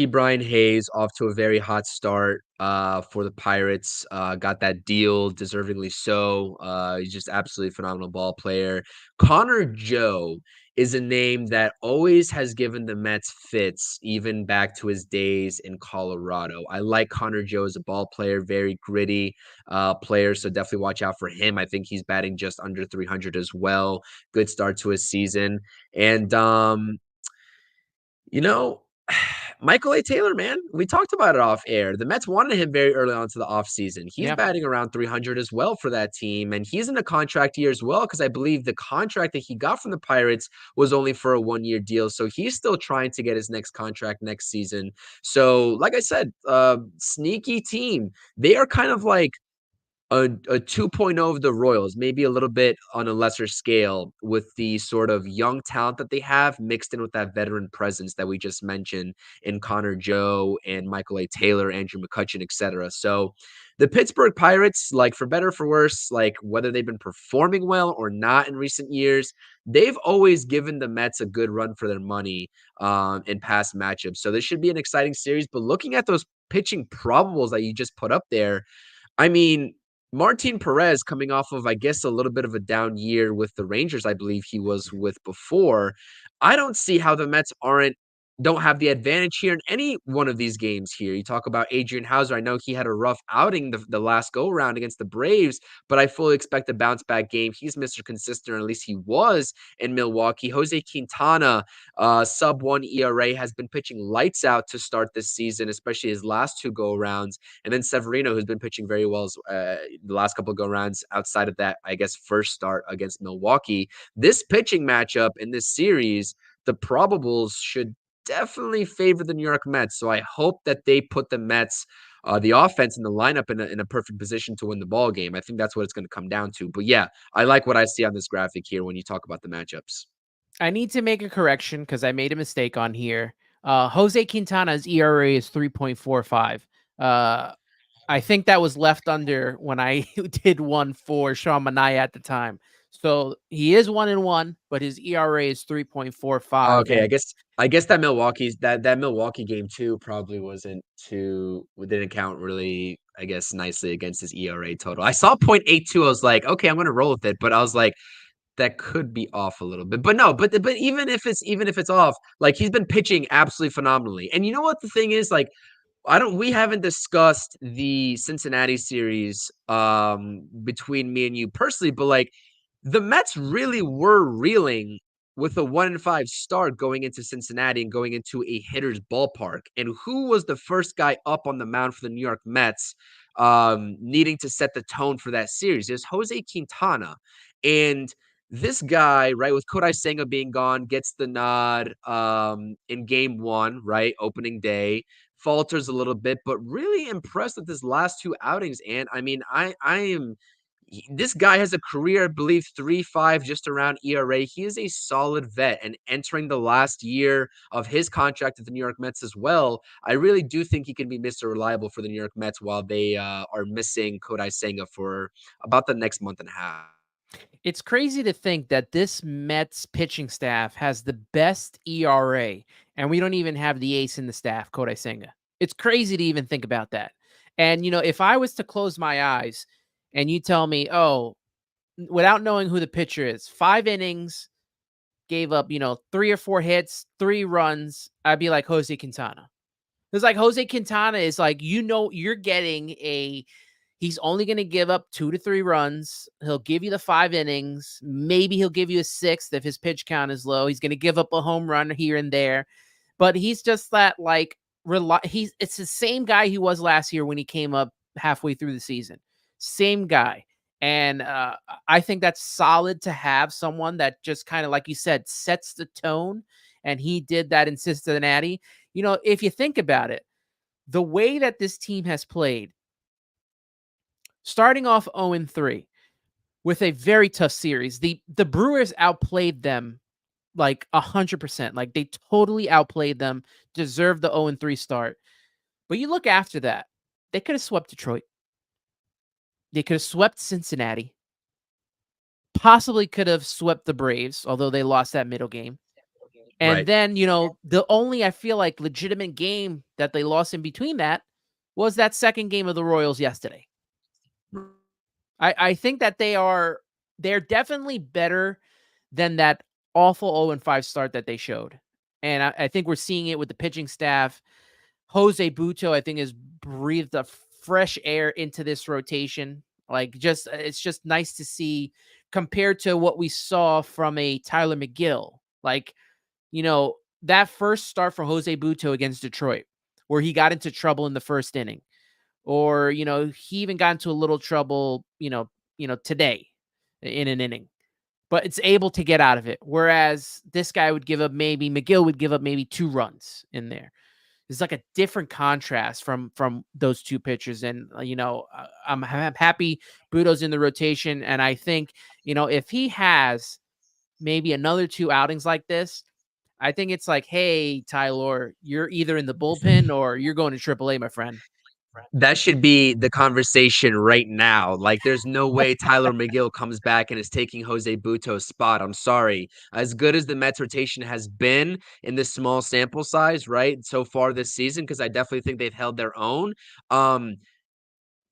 Brian Hayes off to a very hot start for the Pirates. Got that deal, deservingly so. He's just absolutely phenomenal ball player. Connor Joe is a name that always has given the Mets fits, even back to his days in Colorado. I like Connor Joe as a ball player, very gritty player, so definitely watch out for him. I think he's batting just under 300 as well. Good start to his season. And you know, Michael A. Taylor, man, we talked about it off air. The Mets wanted him very early on to the offseason. He's Yeah. batting around 300 as well for that team, and he's in a contract year as well because I believe the contract that he got from the Pirates was only for a one-year deal. So he's still trying to get his next contract next season. So, like I said, sneaky team. They are kind of like a 2.0 of the Royals, maybe a little bit on a lesser scale with the sort of young talent that they have mixed in with that veteran presence that we just mentioned in Connor Joe and Michael A. Taylor, Andrew McCutchen, etc. So the Pittsburgh Pirates, like for better or for worse, like whether they've been performing well or not in recent years, they've always given the Mets a good run for their money in past matchups. So this should be an exciting series. But looking at those pitching probables that you just put up there, I mean, Martin Perez coming off of, I guess, a little bit of a down year with the Rangers, I believe he was with before. I don't see how the Mets aren't don't have the advantage here in any one of these games here. You talk about Adrian Hauser. I know he had a rough outing the last go round against the Braves, but I fully expect a bounce back game. He's Mr. Consistent, or at least he was in Milwaukee. Jose Quintana, sub 1 ERA, has been pitching lights out to start this season, especially his last two go rounds. And then Severino, who's been pitching very well the last couple of go rounds outside of that, I guess, first start against Milwaukee. This pitching matchup in this series, the probables should definitely favor the New York Mets. So I hope that they put the Mets, the offense in the lineup in a perfect position to win the ball game. I think that's what it's going to come down to. But yeah, I like what I see on this graphic here when you talk about the matchups. I need to make a correction because I made a mistake on here. Jose Quintana's ERA is 3.45. I think that was left under when I did one for Sean Manaea at the time. So he is 1-1, but his ERA is 3.45. Okay, And I guess that Milwaukee game too probably didn't count really, I guess, nicely against his ERA total. I saw 0.82. I was like, okay, I'm gonna roll with it, but I was like, that could be off a little bit. But no, but even if it's off, like he's been pitching absolutely phenomenally. And you know what the thing is, like we haven't discussed the Cincinnati series between me and you personally, but like the Mets really were reeling with a 1-5 start going into Cincinnati and going into a hitter's ballpark. And who was the first guy up on the mound for the New York Mets, needing to set the tone for that series? It was Jose Quintana. And this guy, right, with Kodai Senga being gone, gets the nod in game one, right, opening day, falters a little bit, but really impressed with his last two outings. And I mean, this guy has a career, I believe, 3.5 just around ERA. He is a solid vet, and entering the last year of his contract at the New York Mets as well, I really do think he can be Mr. Reliable for the New York Mets while they are missing Kodai Senga for about the next month and a half. it's crazy to think that this Mets pitching staff has the best ERA, and we don't even have the ace in the staff, Kodai Senga. It's crazy to even think about that. And, if I was to close my eyes and you tell me, oh, without knowing who the pitcher is, 5 innings, gave up, 3 or 4 hits, 3 runs, I'd be like Jose Quintana. It's like Jose Quintana is like, you're getting he's only going to give up 2 to 3 runs. He'll give you the 5 innings. Maybe he'll give you a sixth if his pitch count is low. He's going to give up a home run here and there. But he's just that like, it's the same guy he was last year when he came up halfway through the season. Same guy. And I think that's solid to have someone that just kind of, like you said, sets the tone. And he did that in Cincinnati. If you think about it, the way that this team has played, starting off 0-3 with a very tough series, the Brewers outplayed them like 100%. Like they totally outplayed them, deserved the 0-3 start. But you look after that, they could have swept Detroit. They could have swept Cincinnati. Possibly could have swept the Braves, although they lost that middle game. And Right. then, the only, I feel like, legitimate game that they lost in between that was that second game of the Royals yesterday. I think that they're definitely better than that awful 0-5 start that they showed. And I think we're seeing it with the pitching staff. Jose Butto, I think, has breathed a fresh air into this rotation. Like, it's just nice to see compared to what we saw from a Tyler McGill. Like, that first start for Jose Butto against Detroit, where he got into trouble in the first inning, or, he even got into a little trouble, today in an inning, but it's able to get out of it. Whereas this guy McGill would give up maybe 2 runs in there. It's like a different contrast from those two pitchers. And, I'm happy Butto's in the rotation. And I think, if he has maybe another 2 outings like this, I think it's like, hey, Tyler, you're either in the bullpen or you're going to AAA, my friend. That should be the conversation right now. Like, there's no way Tyler McGill comes back and is taking Jose Butto's spot. I'm sorry. As good as the Mets rotation has been in this small sample size, right, so far this season, because I definitely think they've held their own. Um,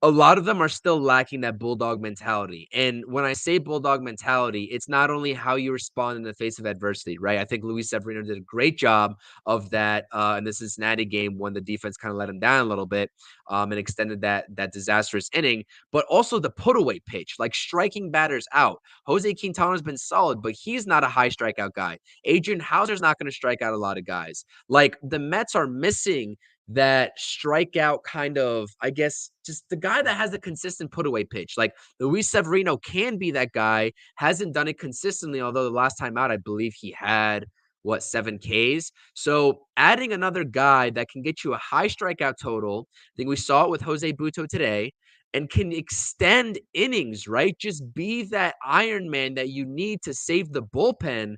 a lot of them are still lacking that bulldog mentality. And when I say bulldog mentality, it's not only how you respond in the face of adversity, right? I think Luis Severino did a great job of that in the Cincinnati game when the defense kind of let him down a little bit and extended that disastrous inning. But also the put away pitch, like striking batters out. Jose Quintana's been solid, but he's not a high strikeout guy. Adrian Hauser's not going to strike out a lot of guys. Like the Mets are missing that strikeout kind of, I guess, just the guy that has a consistent put away pitch. Like Luis Severino can be that guy, hasn't done it consistently, although the last time out, I believe he had what 7 Ks. So adding another guy that can get you a high strikeout total, I think we saw it with Jose Buto today, and can extend innings, right? Just be that Iron Man that you need to save the bullpen.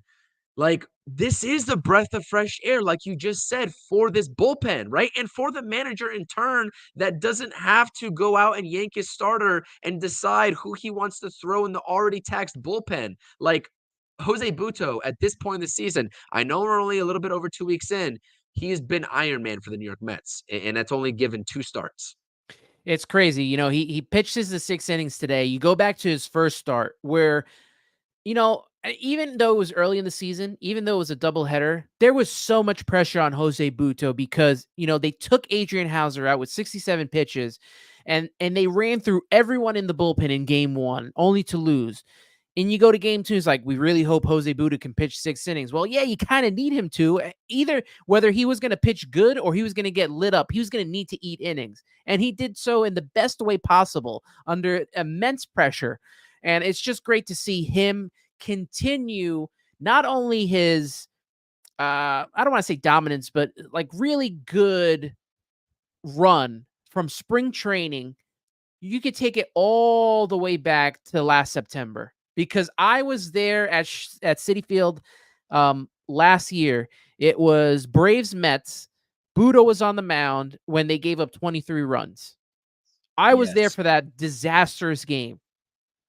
Like, this is the breath of fresh air, like you just said, for this bullpen, right? And for the manager in turn that doesn't have to go out and yank his starter and decide who he wants to throw in the already taxed bullpen. Like, Jose Buto, at this point in the season, I know we're only a little bit over 2 weeks in, he has been Iron Man for the New York Mets, and that's only given 2 starts. It's crazy. He pitched the 6 innings today. You go back to his first start where, even though it was early in the season, even though it was a doubleheader, there was so much pressure on Jose Buto because, they took Adrian Hauser out with 67 pitches and they ran through everyone in the bullpen in game one, only to lose. And you go to game two, it's like, we really hope Jose Buto can pitch 6 innings. Well, yeah, you kind of need him to. Either whether he was going to pitch good or he was going to get lit up, he was going to need to eat innings. And he did so in the best way possible under immense pressure. And it's just great to see him continue not only his, I don't want to say dominance, but like really good run from spring training. You could take it all the way back to last September because I was there at Citi Field last year. It was Braves Mets. Budo was on the mound when they gave up 23 runs. I was there Yes. for that disastrous game.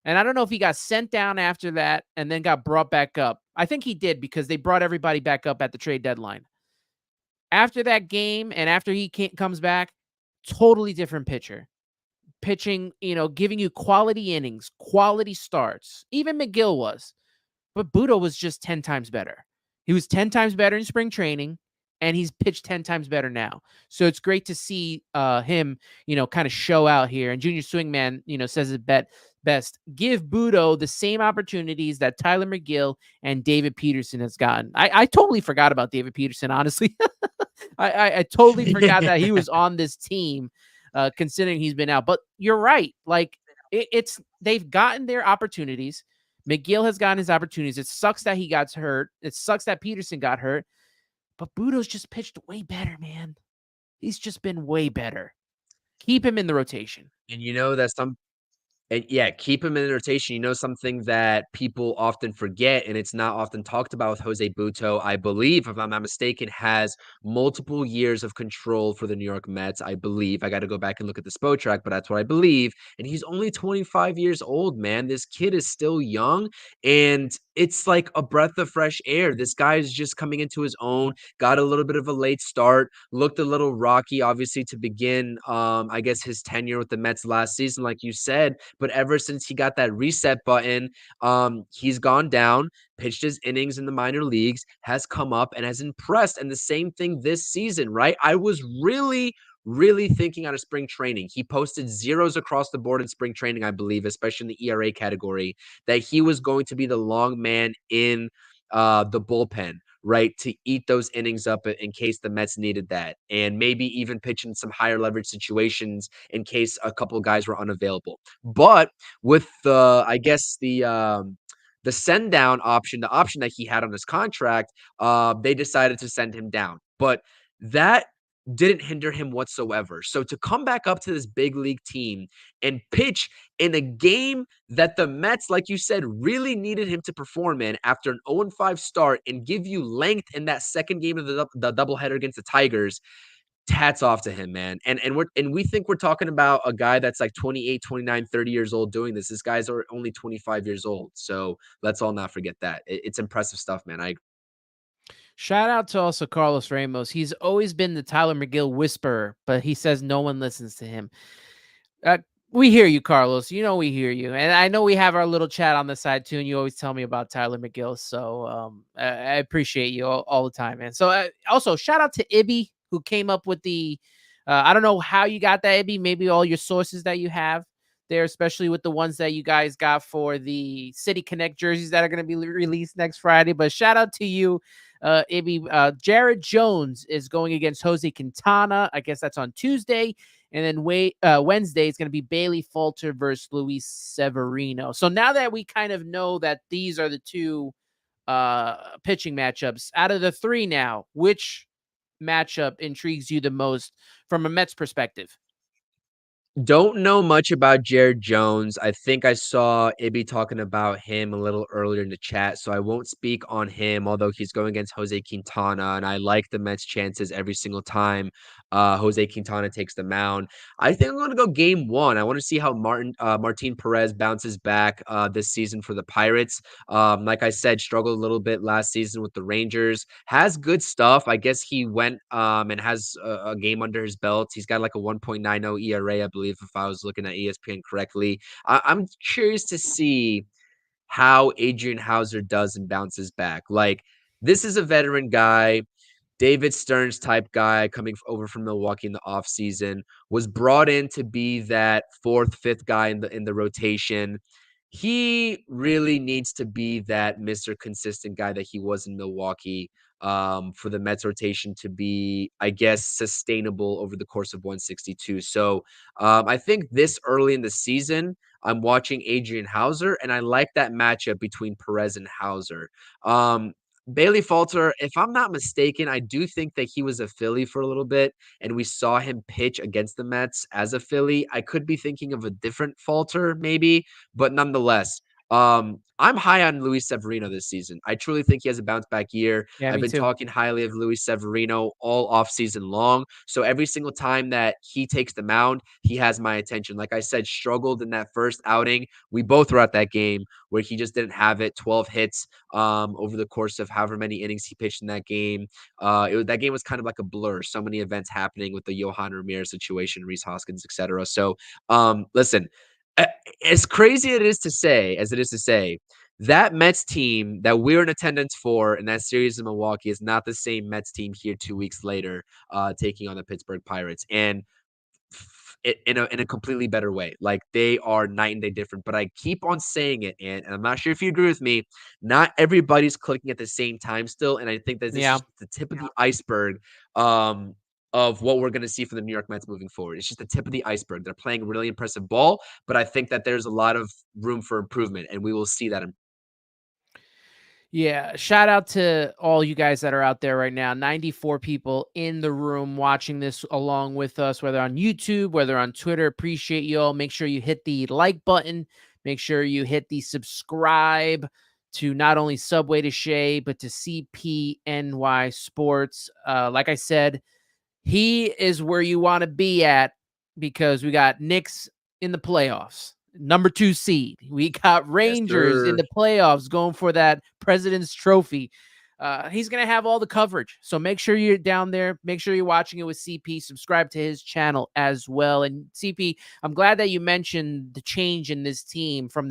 And I don't know if he got sent down after that and then got brought back up. I think he did because they brought everybody back up at the trade deadline. After that game and after he comes back, totally different pitcher. Pitching, giving you quality innings, quality starts. Even McGill was. But Budo was just 10 times better. He was 10 times better in spring training, and he's pitched 10 times better now. So it's great to see him, kind of show out here. And Junior Swingman, says it best. Give Budo the same opportunities that Tyler McGill and David Peterson has gotten. I totally forgot about David Peterson, honestly. I totally forgot that he was on this team. Considering he's been out. But you're right. Like they've gotten their opportunities. McGill has gotten his opportunities. It sucks that he got hurt. It sucks that Peterson got hurt. But Budo's just pitched way better, man. He's just been way better. Keep him in the rotation. And that and yeah, keep him in the rotation. Something that people often forget, and it's not often talked about with Jose Buto, I believe, if I'm not mistaken, has multiple years of control for the New York Mets. I believe. I got to go back and look at the Spotrac, but that's what I believe. And he's only 25 years old, man. This kid is still young, and it's like a breath of fresh air. This guy is just coming into his own, got a little bit of a late start, looked a little rocky, obviously, to begin, I guess, his tenure with the Mets last season, like you said. But ever since he got that reset button, he's gone down, pitched his innings in the minor leagues, has come up and has impressed. And the same thing this season, right? I was really thinking out of spring training. He posted zeros across the board in spring training, I believe, especially in the ERA category, that he was going to be the long man in the bullpen, right, to eat those innings up in case the Mets needed that, and maybe even pitch in some higher leverage situations in case a couple of guys were unavailable. But with I guess the send down option, the option that he had on his contract, they decided to send him down. But that didn't hinder him whatsoever. So to come back up to this big league team and pitch in a game that the Mets, like you said, really needed him to perform in after an 0-5 start and give you length in that second game of the doubleheader against the Tigers, hats off to him, man. And we think we're talking about a guy that's like 28, 29, 30 years old doing this. This guy's only 25 years old. So let's all not forget that. It's impressive stuff, man. Shout out to also Carlos Ramos. He's always been the Tyler McGill whisperer, but he says no one listens to him. We hear you, Carlos. You know we hear you, and I know we have our little chat on the side too. And you always tell me about Tyler McGill, so I appreciate you all the time, man. So also shout out to Ibby who came up with the. I don't know how you got that, Ibby. Maybe all your sources that you have there, especially with the ones that you guys got for the City Connect jerseys that are going to be released next Friday. But shout out to you, Ibby. Jared Jones is going against Jose Quintana. I guess that's on Tuesday. And then Wednesday is going to be Bailey Falter versus Luis Severino. So now that we kind of know that these are the two pitching matchups, out of the three now, which matchup intrigues you the most from a Mets perspective? Don't know much about Jared Jones. I think I saw Ibby talking about him a little earlier in the chat, so I won't speak on him, although he's going against Jose Quintana, and I like the Mets' chances every single time Jose Quintana takes the mound. I think I'm going to go game one. I want to see how Martin Perez bounces back this season for the Pirates. Like I said, struggled a little bit last season with the Rangers. Has good stuff. I guess he went and has a game under his belt. He's got like a 1.90 ERA, I believe, if I was looking at ESPN correctly. I'm curious to see how Adrian Hauser does and bounces back. Like, this is a veteran guy. David Stearns type guy coming over from Milwaukee in the offseason, was brought in to be that fourth, fifth guy in the rotation. He really needs to be that Mr. Consistent guy that he was in Milwaukee, for the Mets rotation to be, I guess, sustainable over the course of 162. So I think this early in the season, I'm watching Adrian Hauser, and I like that matchup between Perez and Hauser. Bailey Falter, if I'm not mistaken, I do think that he was a Philly for a little bit, and we saw him pitch against the Mets as a Philly. I could be thinking of a different Falter, maybe, but nonetheless, I'm high on Luis Severino this season. I truly think he has a bounce back year. Yeah, I've me been too. talking highly of Luis Severino all off season long. So every single time that he takes the mound, he has my attention. Like I said, struggled in that first outing. We both were at that game where he just didn't have it. 12 hits over the course of however many innings he pitched in that game. That game was kind of like a blur. So many events happening with the Johan Ramirez situation, Reese Hoskins, etc. So listen, as crazy as it is to say, that Mets team that we're in attendance for in that series in Milwaukee is not the same Mets team here 2 weeks later, taking on the Pittsburgh Pirates. And in a completely better way. Like, they are night and day different. But I keep on saying it, and I'm not sure if you agree with me. Not everybody's clicking at the same time still, and I think that this Yeah. is the tip of the iceberg. Of what we're going to see from the New York Mets moving forward. It's just the tip of the iceberg. They're playing really impressive ball, but I think that there's a lot of room for improvement, and we will see that. Yeah, shout out to all you guys that are out there right now. 94 people in the room watching this along with us, whether on YouTube, whether on Twitter. Appreciate you all. Make sure you hit the like button. Make sure you hit the subscribe to not only Subway to Shea, but to CPNY Sports. Like I said, he is where you want to be at because we got Knicks in the playoffs, number 2 seed. We got Yes, Rangers in sir. the playoffs going for that President's Trophy. He's going to have all the coverage. So make sure you're down there. Make sure you're watching it with CP. Subscribe to his channel as well. And CP, I'm glad that you mentioned the change in this team from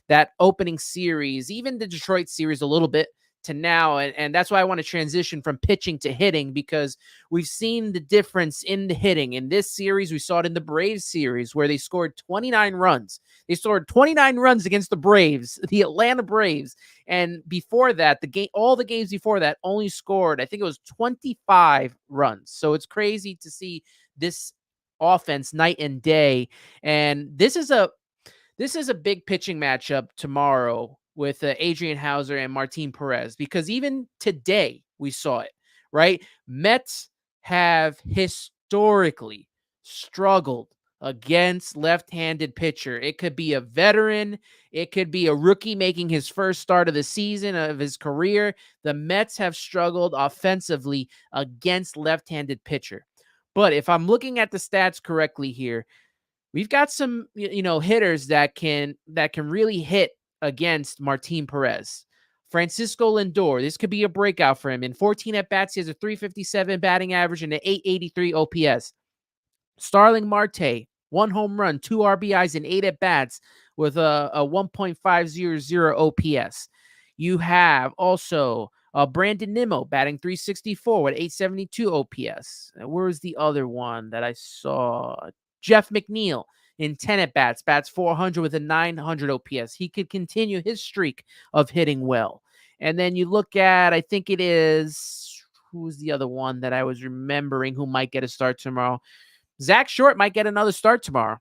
that opening series, even the Detroit series a little bit, to now. And that's why I want to transition from pitching to hitting, because we've seen the difference in the hitting. In this series, we saw it in the Braves series where they scored 29 runs. They scored 29 runs against the Braves, the Atlanta Braves. And before that, all the games before that only scored, I think it was 25 runs. So it's crazy to see this offense night and day. And this is a big pitching matchup tomorrow with Adrian Hauser and Martin Perez, because even today we saw it, right? Mets have historically struggled against left-handed pitcher. It could be a veteran. It could be a rookie making his first start of the season of his career. The Mets have struggled offensively against left-handed pitcher. But if I'm looking at the stats correctly here, we've got some, hitters that can really hit against Martin Perez. Francisco Lindor, this could be a breakout for him. In 14 at bats, he has a 357 batting average and an 883 OPS. Starling Marte, 1 home run, 2 RBIs, and 8 at bats with a 1.500 OPS. You have also Brandon Nimmo batting 364 with 872 OPS. Where's the other one that I saw? Jeff McNeil in 10 at bats, bats 400 with a 900 OPS. He could continue his streak of hitting well. And then you look at, I think it is, who's the other one that I was remembering who might get a start tomorrow? Zach Short might get another start tomorrow,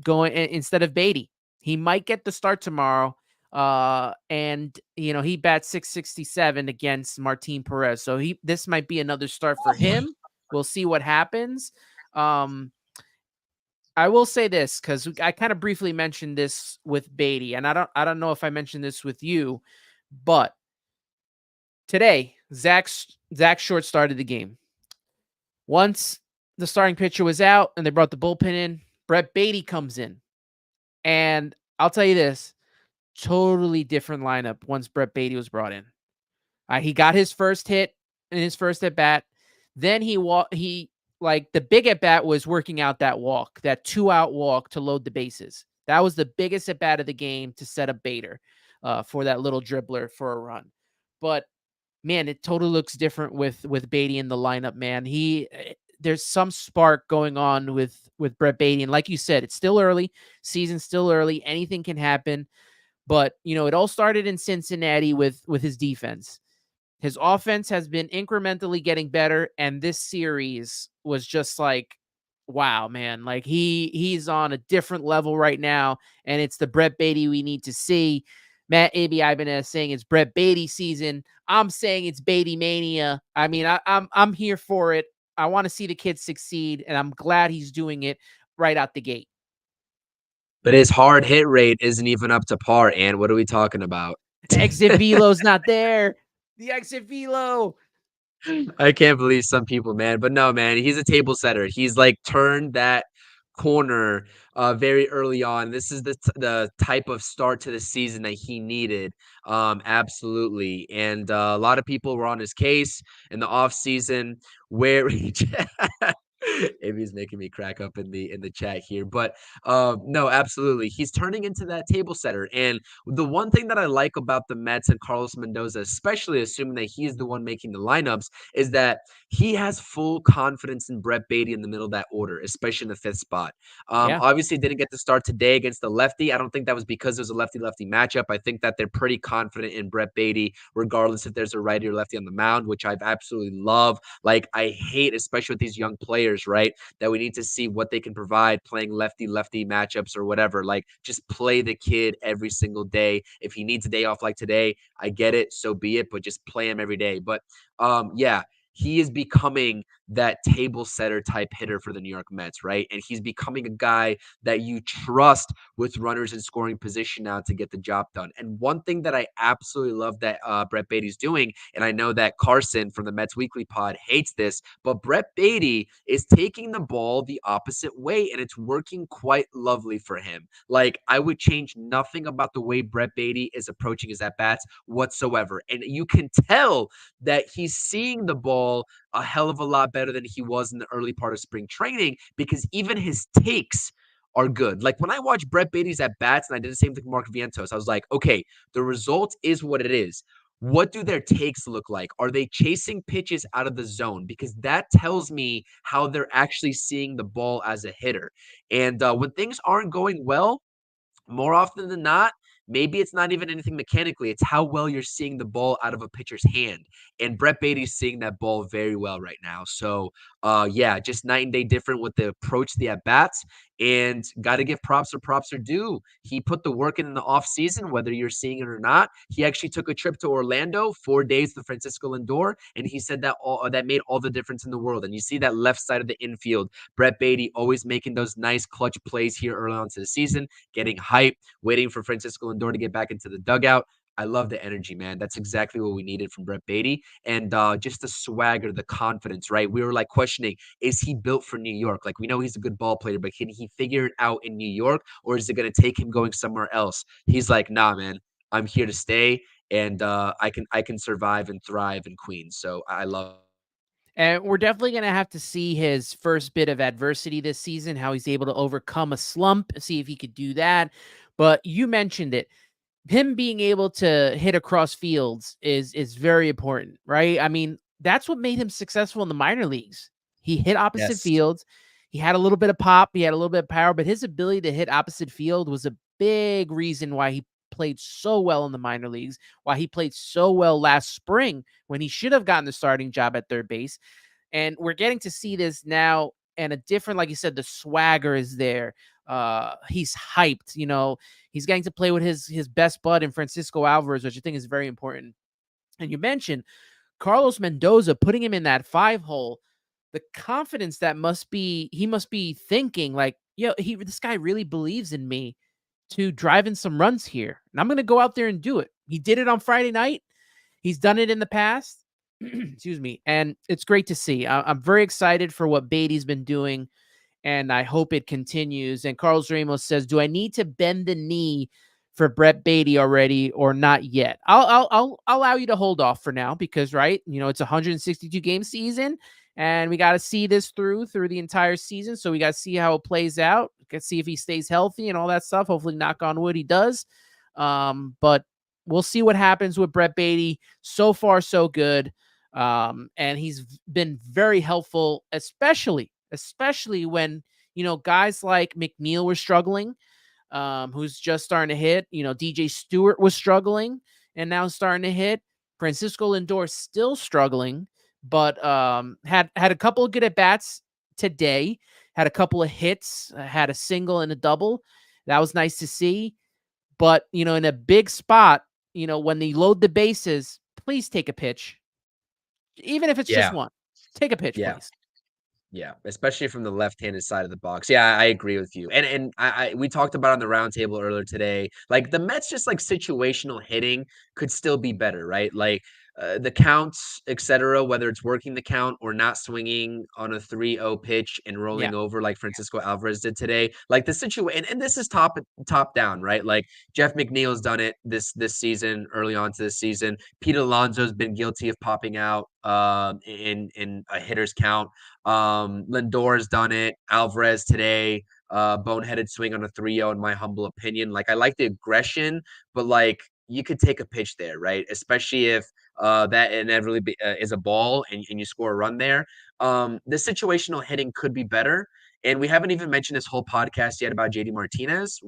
going instead of Beatty. He might get the start tomorrow. And he bats 667 against Martin Perez. So this might be another start for him. We'll see what happens. I will say this because I kind of briefly mentioned this with Beatty, and I don't know if I mentioned this with you, but today Zach Short started the game. Once the starting pitcher was out and they brought the bullpen in, Brett Beatty comes in. And I'll tell you this, totally different lineup once Brett Beatty was brought in. He got his first hit in his first at bat. Then he like the big at bat was working out that walk, that 2-out walk to load the bases. That was the biggest at bat of the game to set up Bader for that little dribbler for a run. But man, it totally looks different with Beatty in the lineup, man. There's some spark going on with Brett Beatty. And like you said, it's still early. Season's still early. Anything can happen. But, it all started in Cincinnati with his defense. His offense has been incrementally getting better. And this series was just like, wow, man. Like he's on a different level right now. And it's the Brett Beatty we need to see. Matt Aby Ibanez saying it's Brett Beatty season. I'm saying it's Beatty mania. I mean, I'm here for it. I want to see the kid succeed, and I'm glad he's doing it right out the gate. But his hard hit rate isn't even up to par, and what are we talking about? The exit velo's not there. The exit velo. I can't believe some people, man. But no, man, he's a table setter. He's like turned that corner very early on. This is the type of start to the season that he needed. Absolutely. And a lot of people were on his case in the off season where Amy's making me crack up in the chat here. But no, absolutely. He's turning into that table setter. And the one thing that I like about the Mets and Carlos Mendoza, especially assuming that he's the one making the lineups, is that he has full confidence in Brett Beatty in the middle of that order, especially in the fifth spot. Yeah. Obviously, didn't get to start today against the lefty. I don't think that was because there's a lefty-lefty matchup. I think that they're pretty confident in Brett Beatty, regardless if there's a righty or lefty on the mound, which I've absolutely love. Like, I hate, especially with these young players, right, that we need to see what they can provide playing lefty-lefty matchups or whatever. Like, just play the kid every single day. If he needs a day off like today, I get it, so be it, but just play him every day. But yeah, he is becoming that table setter type hitter for the New York Mets, right? And he's becoming a guy that you trust with runners in scoring position now to get the job done. And one thing that I absolutely love that Brett Beatty's doing, and I know that Carson from the Mets Weekly Pod hates this, but Brett Beatty is taking the ball the opposite way, and it's working quite lovely for him. Like, I would change nothing about the way Brett Beatty is approaching his at-bats whatsoever. And you can tell that he's seeing the ball a hell of a lot better than he was in the early part of spring training, because even his takes are good. Like, when I watch Brett Beatty's at bats, and I did the same thing with Mark Vientos, I was like, okay, the result is what it is. What do their takes look like? Are they chasing pitches out of the zone? Because that tells me how they're actually seeing the ball as a hitter. And when things aren't going well, more often than not, maybe it's not even anything mechanically. It's how well you're seeing the ball out of a pitcher's hand. And Brett Beatty's seeing that ball very well right now. So, yeah, just night and day different with the approach to the at-bats. And got to give props where props are due. He put the work in the offseason, whether you're seeing it or not. He actually took a trip to Orlando, 4 days to the Francisco Lindor, and he said that that made all the difference in the world. And you see that left side of the infield, Brett Beatty always making those nice clutch plays here early on to the season, getting hype, waiting for Francisco Lindor to get back into the dugout. I love the energy, man. That's exactly what we needed from Brett Beatty. And just the swagger, the confidence, right? We were like questioning, is he built for New York? Like, we know he's a good ball player, but can he figure it out in New York? Or is it going to take him going somewhere else? He's like, nah, man, I'm here to stay. And I can survive and thrive in Queens. So I love it. And we're definitely going to have to see his first bit of adversity this season, how he's able to overcome a slump, see if he could do that. But you mentioned it. Him being able to hit across fields is very important, right? I mean, that's what made him successful in the minor leagues. He hit opposite Yes. fields. He had a little bit of pop, he had a little bit of power, but his ability to hit opposite field was a big reason why he played so well in the minor leagues, why he played so well last spring when he should have gotten the starting job at third base. And we're getting to see this now, and a different, like you said, the swagger is there. He's hyped, he's getting to play with his best bud in Francisco Alvarez, which I think is very important. And you mentioned Carlos Mendoza, putting him in that 5 hole, the confidence that he must be thinking like, this guy really believes in me to drive in some runs here, and I'm going to go out there and do it. He did it on Friday night. He's done it in the past. Excuse me. And it's great to see. I'm very excited for what Beatty's been doing, and I hope it continues. And Carlos Ramos says, "Do I need to bend the knee for Brett Beatty already, or not yet?" I'll allow you to hold off for now because, right, it's a 162 game season, and we got to see this through the entire season. So we got to see how it plays out. Got to see if he stays healthy and all that stuff. Hopefully, knock on wood, he does. But we'll see what happens with Brett Beatty. So far, so good. And he's been very helpful, especially when, guys like McNeil were struggling, who's just starting to hit. DJ Stewart was struggling and now starting to hit. Francisco Lindor still struggling, but had a couple of good at bats today. Had a couple of hits, had a single and a double. That was nice to see. But in a big spot, when they load the bases, please take a pitch, even if it's just Yeah. one. Take a pitch, Yeah. please. Yeah, especially from the left-handed side of the box. Yeah, I agree with you. And I we talked about on the roundtable earlier today, like the Mets just like situational hitting could still be better, right? Like the counts, etc., whether it's working the count or not swinging on a 3-0 pitch and Yeah. rolling over like Francisco Alvarez did today. Like the situation, and this is top down, right? Like Jeff McNeil's done it this season, early on to this season. Pete Alonso's been guilty of popping out in a hitter's count. Lindor's done it. Alvarez today, boneheaded swing on a 3-0 in my humble opinion. Like I like the aggression, but like you could take a pitch there, right? Especially if that inevitably is a ball and you score a run there. The situational hitting could be better. And we haven't even mentioned this whole podcast yet about JD Martinez.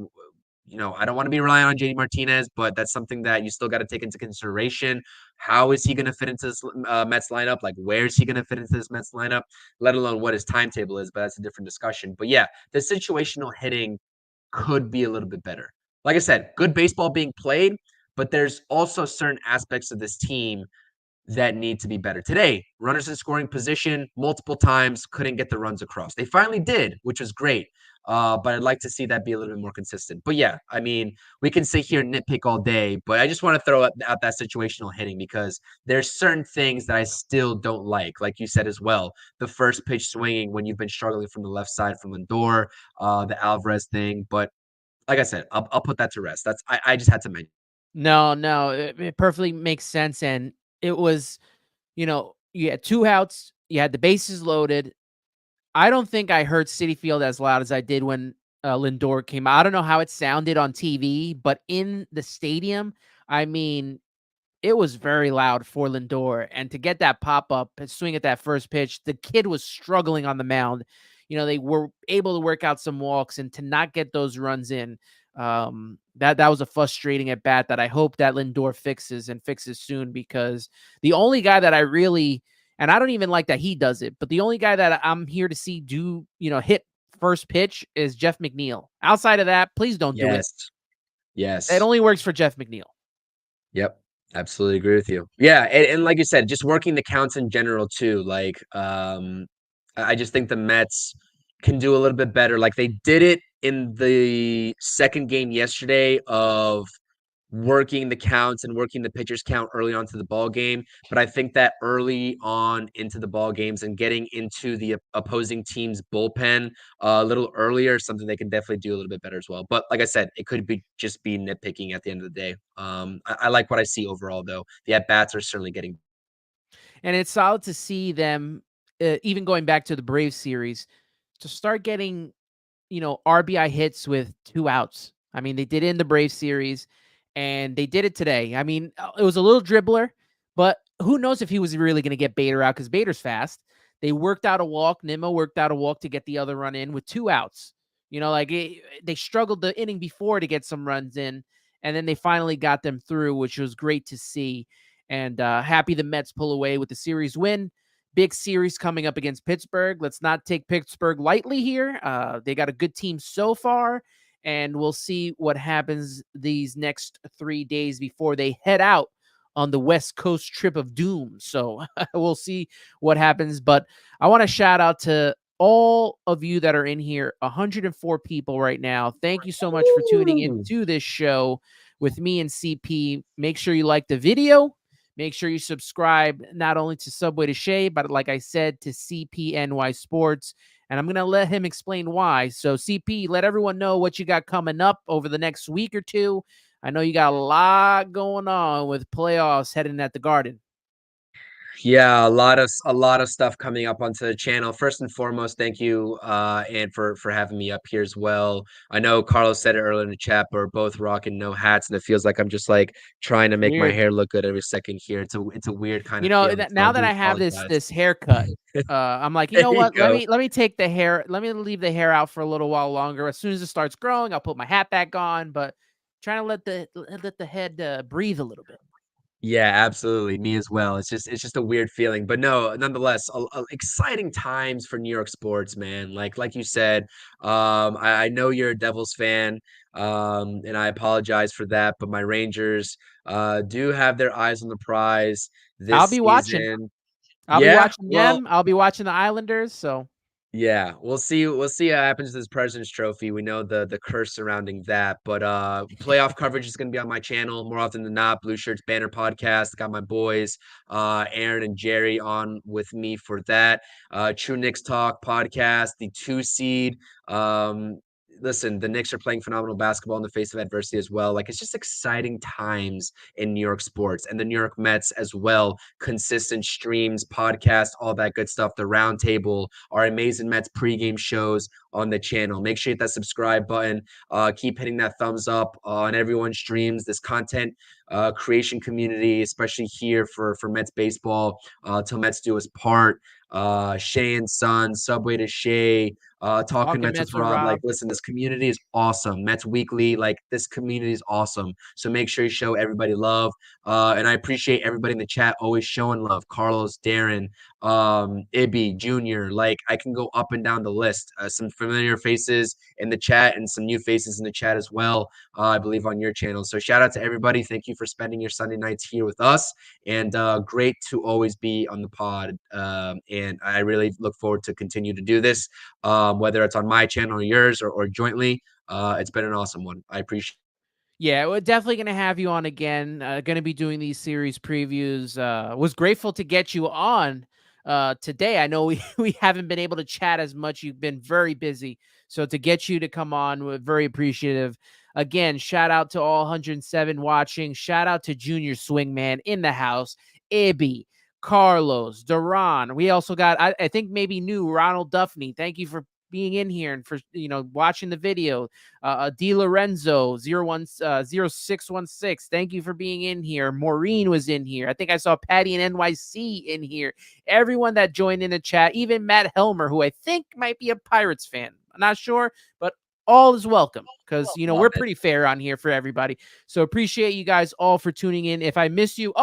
I don't want to be relying on JD Martinez, but that's something that you still got to take into consideration. How is he going to fit into this Mets lineup? Like, where is he going to fit into this Mets lineup? Let alone what his timetable is, but that's a different discussion. But yeah, the situational hitting could be a little bit better. Like I said, good baseball being played, but there's also certain aspects of this team that need to be better. Today, runners in scoring position multiple times, couldn't get the runs across. They finally did, which was great. But I'd like to see that be a little bit more consistent. But yeah, I mean, we can sit here and nitpick all day, but I just want to throw out that situational hitting because there's certain things that I still don't like you said as well. The first pitch swinging when you've been struggling from the left side from Lindor, the Alvarez thing. But like I said, I'll put that to rest. I just had to mention. No, it perfectly makes sense. And it was, you had 2 outs, you had the bases loaded. I don't think I heard Citi Field as loud as I did when Lindor came out. I don't know how it sounded on TV, but in the stadium, I mean, it was very loud for Lindor. And to get that pop up and swing at that first pitch, the kid was struggling on the mound. They were able to work out some walks, and to not get those runs in, that was a frustrating at bat that I hope that Lindor fixes and fixes soon, because the only guy that I really, and I don't even like that he does it, but the only guy that I'm here to see do, hit first pitch is Jeff McNeil. Outside of that, please don't do it. Yes. It Yes. only works for Jeff McNeil. Yep. Absolutely agree with you. Yeah, and like you said, just working the counts in general too. Like, I just think the Mets can do a little bit better. Like they did it in the second game yesterday of working the counts and working the pitchers count early on to the ball game. But I think that early on into the ball games and getting into the opposing team's bullpen a little earlier is something they can definitely do a little bit better as well. But like I said, it could be just be nitpicking at the end of the day. I like what I see overall though. The at bats are certainly getting. And it's solid to see them even going back to the Braves series, to start getting, RBI hits with 2 outs. I mean, they did it in the Braves series, and they did it today. I mean, it was a little dribbler, but who knows if he was really gonna get Bader out because Bader's fast. They worked out a walk. Nimmo worked out a walk to get the other run in with 2 outs. They struggled the inning before to get some runs in, and then they finally got them through, which was great to see. And happy the Mets pull away with the series win. Big series coming up against Pittsburgh. Let's not take Pittsburgh lightly here. They got a good team so far, and we'll see what happens these next 3 days before they head out on the West Coast trip of doom. So we'll see what happens. But I want to shout out to all of you that are in here, 104 people right now. Thank you so much for tuning into this show with me and CP. Make sure you like the video. Make sure you subscribe not only to Subway to Shea, but like I said, to CPNY Sports. And I'm going to let him explain why. So, CP, let everyone know what you got coming up over the next week or two. I know you got a lot going on with playoffs heading at the Garden. Yeah, a lot of stuff coming up onto the channel. First and foremost, thank you, and for having me up here as well. I know Carlos said it earlier in the chat, but we're both rocking no hats, and it feels like I'm just like trying to make my Weird. hair look good every second here. It's a weird kind of feeling. So I Now that do I have this apologize. this haircut, I'm like, you There know you what? Let go. me take the hair. Let me leave the hair out for a little while longer. As soon as it starts growing, I'll put my hat back on. But trying to let the head breathe a little bit. Yeah, absolutely. Me as well. It's just a weird feeling, but no, nonetheless, exciting times for New York sports, man. Like you said, I know you're a Devils fan, and I apologize for that, but my Rangers do have their eyes on the prize I'll this be watching. season. I'll be Yeah, watching well, them. I'll be watching the Islanders. So yeah, we'll see. We'll see what happens to this President's Trophy. We know the curse surrounding that, but playoff coverage is going to be on my channel more often than not. Blue Shirts Banner Podcast. Got my boys, Aaron and Jerry, on with me for that. True Knicks Talk Podcast. The 2 seed. Listen, the Knicks are playing phenomenal basketball in the face of adversity as well. Like, it's just exciting times in New York sports, and the New York Mets as well. Consistent streams, podcasts, all that good stuff. The roundtable, our Amazing Mets pregame shows on the channel. Make sure you hit that subscribe button. Keep hitting that thumbs up on everyone's streams. This content creation community, especially here for Mets baseball, till Mets do us part. Shea and Son, Subway to Shea, Talking talking Mets with Mets with Rob. Like, Rob. listen, this community is awesome. Mets Weekly, like, this community is awesome. So make sure you show everybody love. And I appreciate everybody in the chat always showing love. Carlos, Darren, Ibby, Junior. Like, I can go up and down the list. Some familiar faces in the chat and some new faces in the chat as well. I believe on your channel. So shout out to everybody. Thank you for spending your Sunday nights here with us. And great to always be on the pod. And I really look forward to continue to do this, whether it's on my channel or yours or jointly. It's been an awesome one. I appreciate. Yeah, we're definitely going to have you on again. Going to be doing these series previews. Was grateful to get you on today. I know we, we haven't been able to chat as much. You've been very busy. So to get you to come on, we're very appreciative. Again, shout out to all 107 watching. Shout out to Junior Swingman in the house. Ibby, Carlos, Duran. We also got, I think maybe new Ronald Duffney. Thank you for being in here and for watching the video. D Lorenzo 0616. Thank you for being in here. Maureen was in here. I think I saw Patty and NYC in here. Everyone that joined in the chat, even Matt Helmer, who I think might be a Pirates fan. I'm not sure, but all is welcome because Love we're it. pretty fair on here for everybody. So appreciate you guys all for tuning in. If I missed you,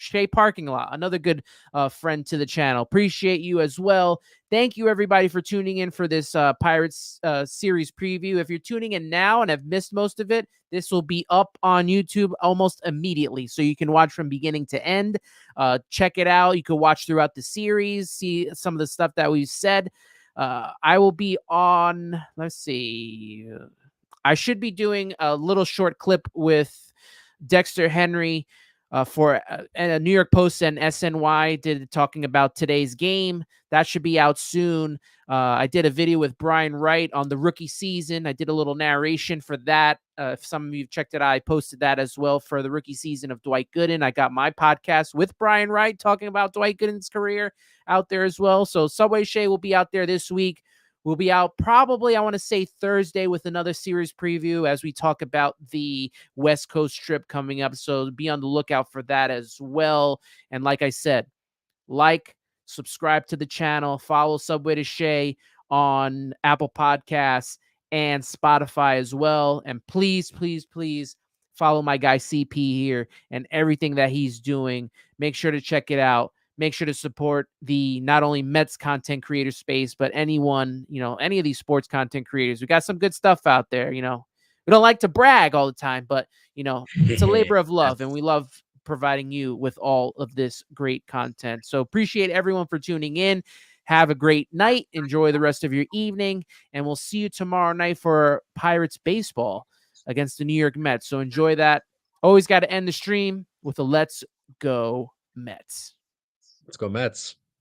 Shea Parking Lot, another good friend to the channel. Appreciate you as well. Thank you, everybody, for tuning in for this Pirates series preview. If you're tuning in now and have missed most of it, this will be up on YouTube almost immediately, so you can watch from beginning to end. Check it out. You can watch throughout the series, see some of the stuff that we've said. I will be on, let's see, I should be doing a little short clip with Dexter Henry and a New York Post and SNY did talking about today's game. That should be out soon. I did a video with Brian Wright on the rookie season. I did a little narration for that. If some of you checked it out, I posted that as well for the rookie season of Dwight Gooden. I got my podcast with Brian Wright talking about Dwight Gooden's career out there as well. So Subway Shea will be out there this week. We'll be out probably, I want to say, Thursday with another series preview as we talk about the West Coast trip coming up. So be on the lookout for that as well. And like I said, subscribe to the channel, follow Subway to Shea on Apple Podcasts and Spotify as well. And please, please, please follow my guy CP here and everything that he's doing. Make sure to check it out. Make sure to support the not only Mets content creator space, but anyone, any of these sports content creators. We got some good stuff out there. We don't like to brag all the time, but it's a labor of love, and we love providing you with all of this great content. So appreciate everyone for tuning in. Have a great night. Enjoy the rest of your evening, and we'll see you tomorrow night for Pirates baseball against the New York Mets. So enjoy that. Always got to end the stream with a let's go Mets. Let's go Mets.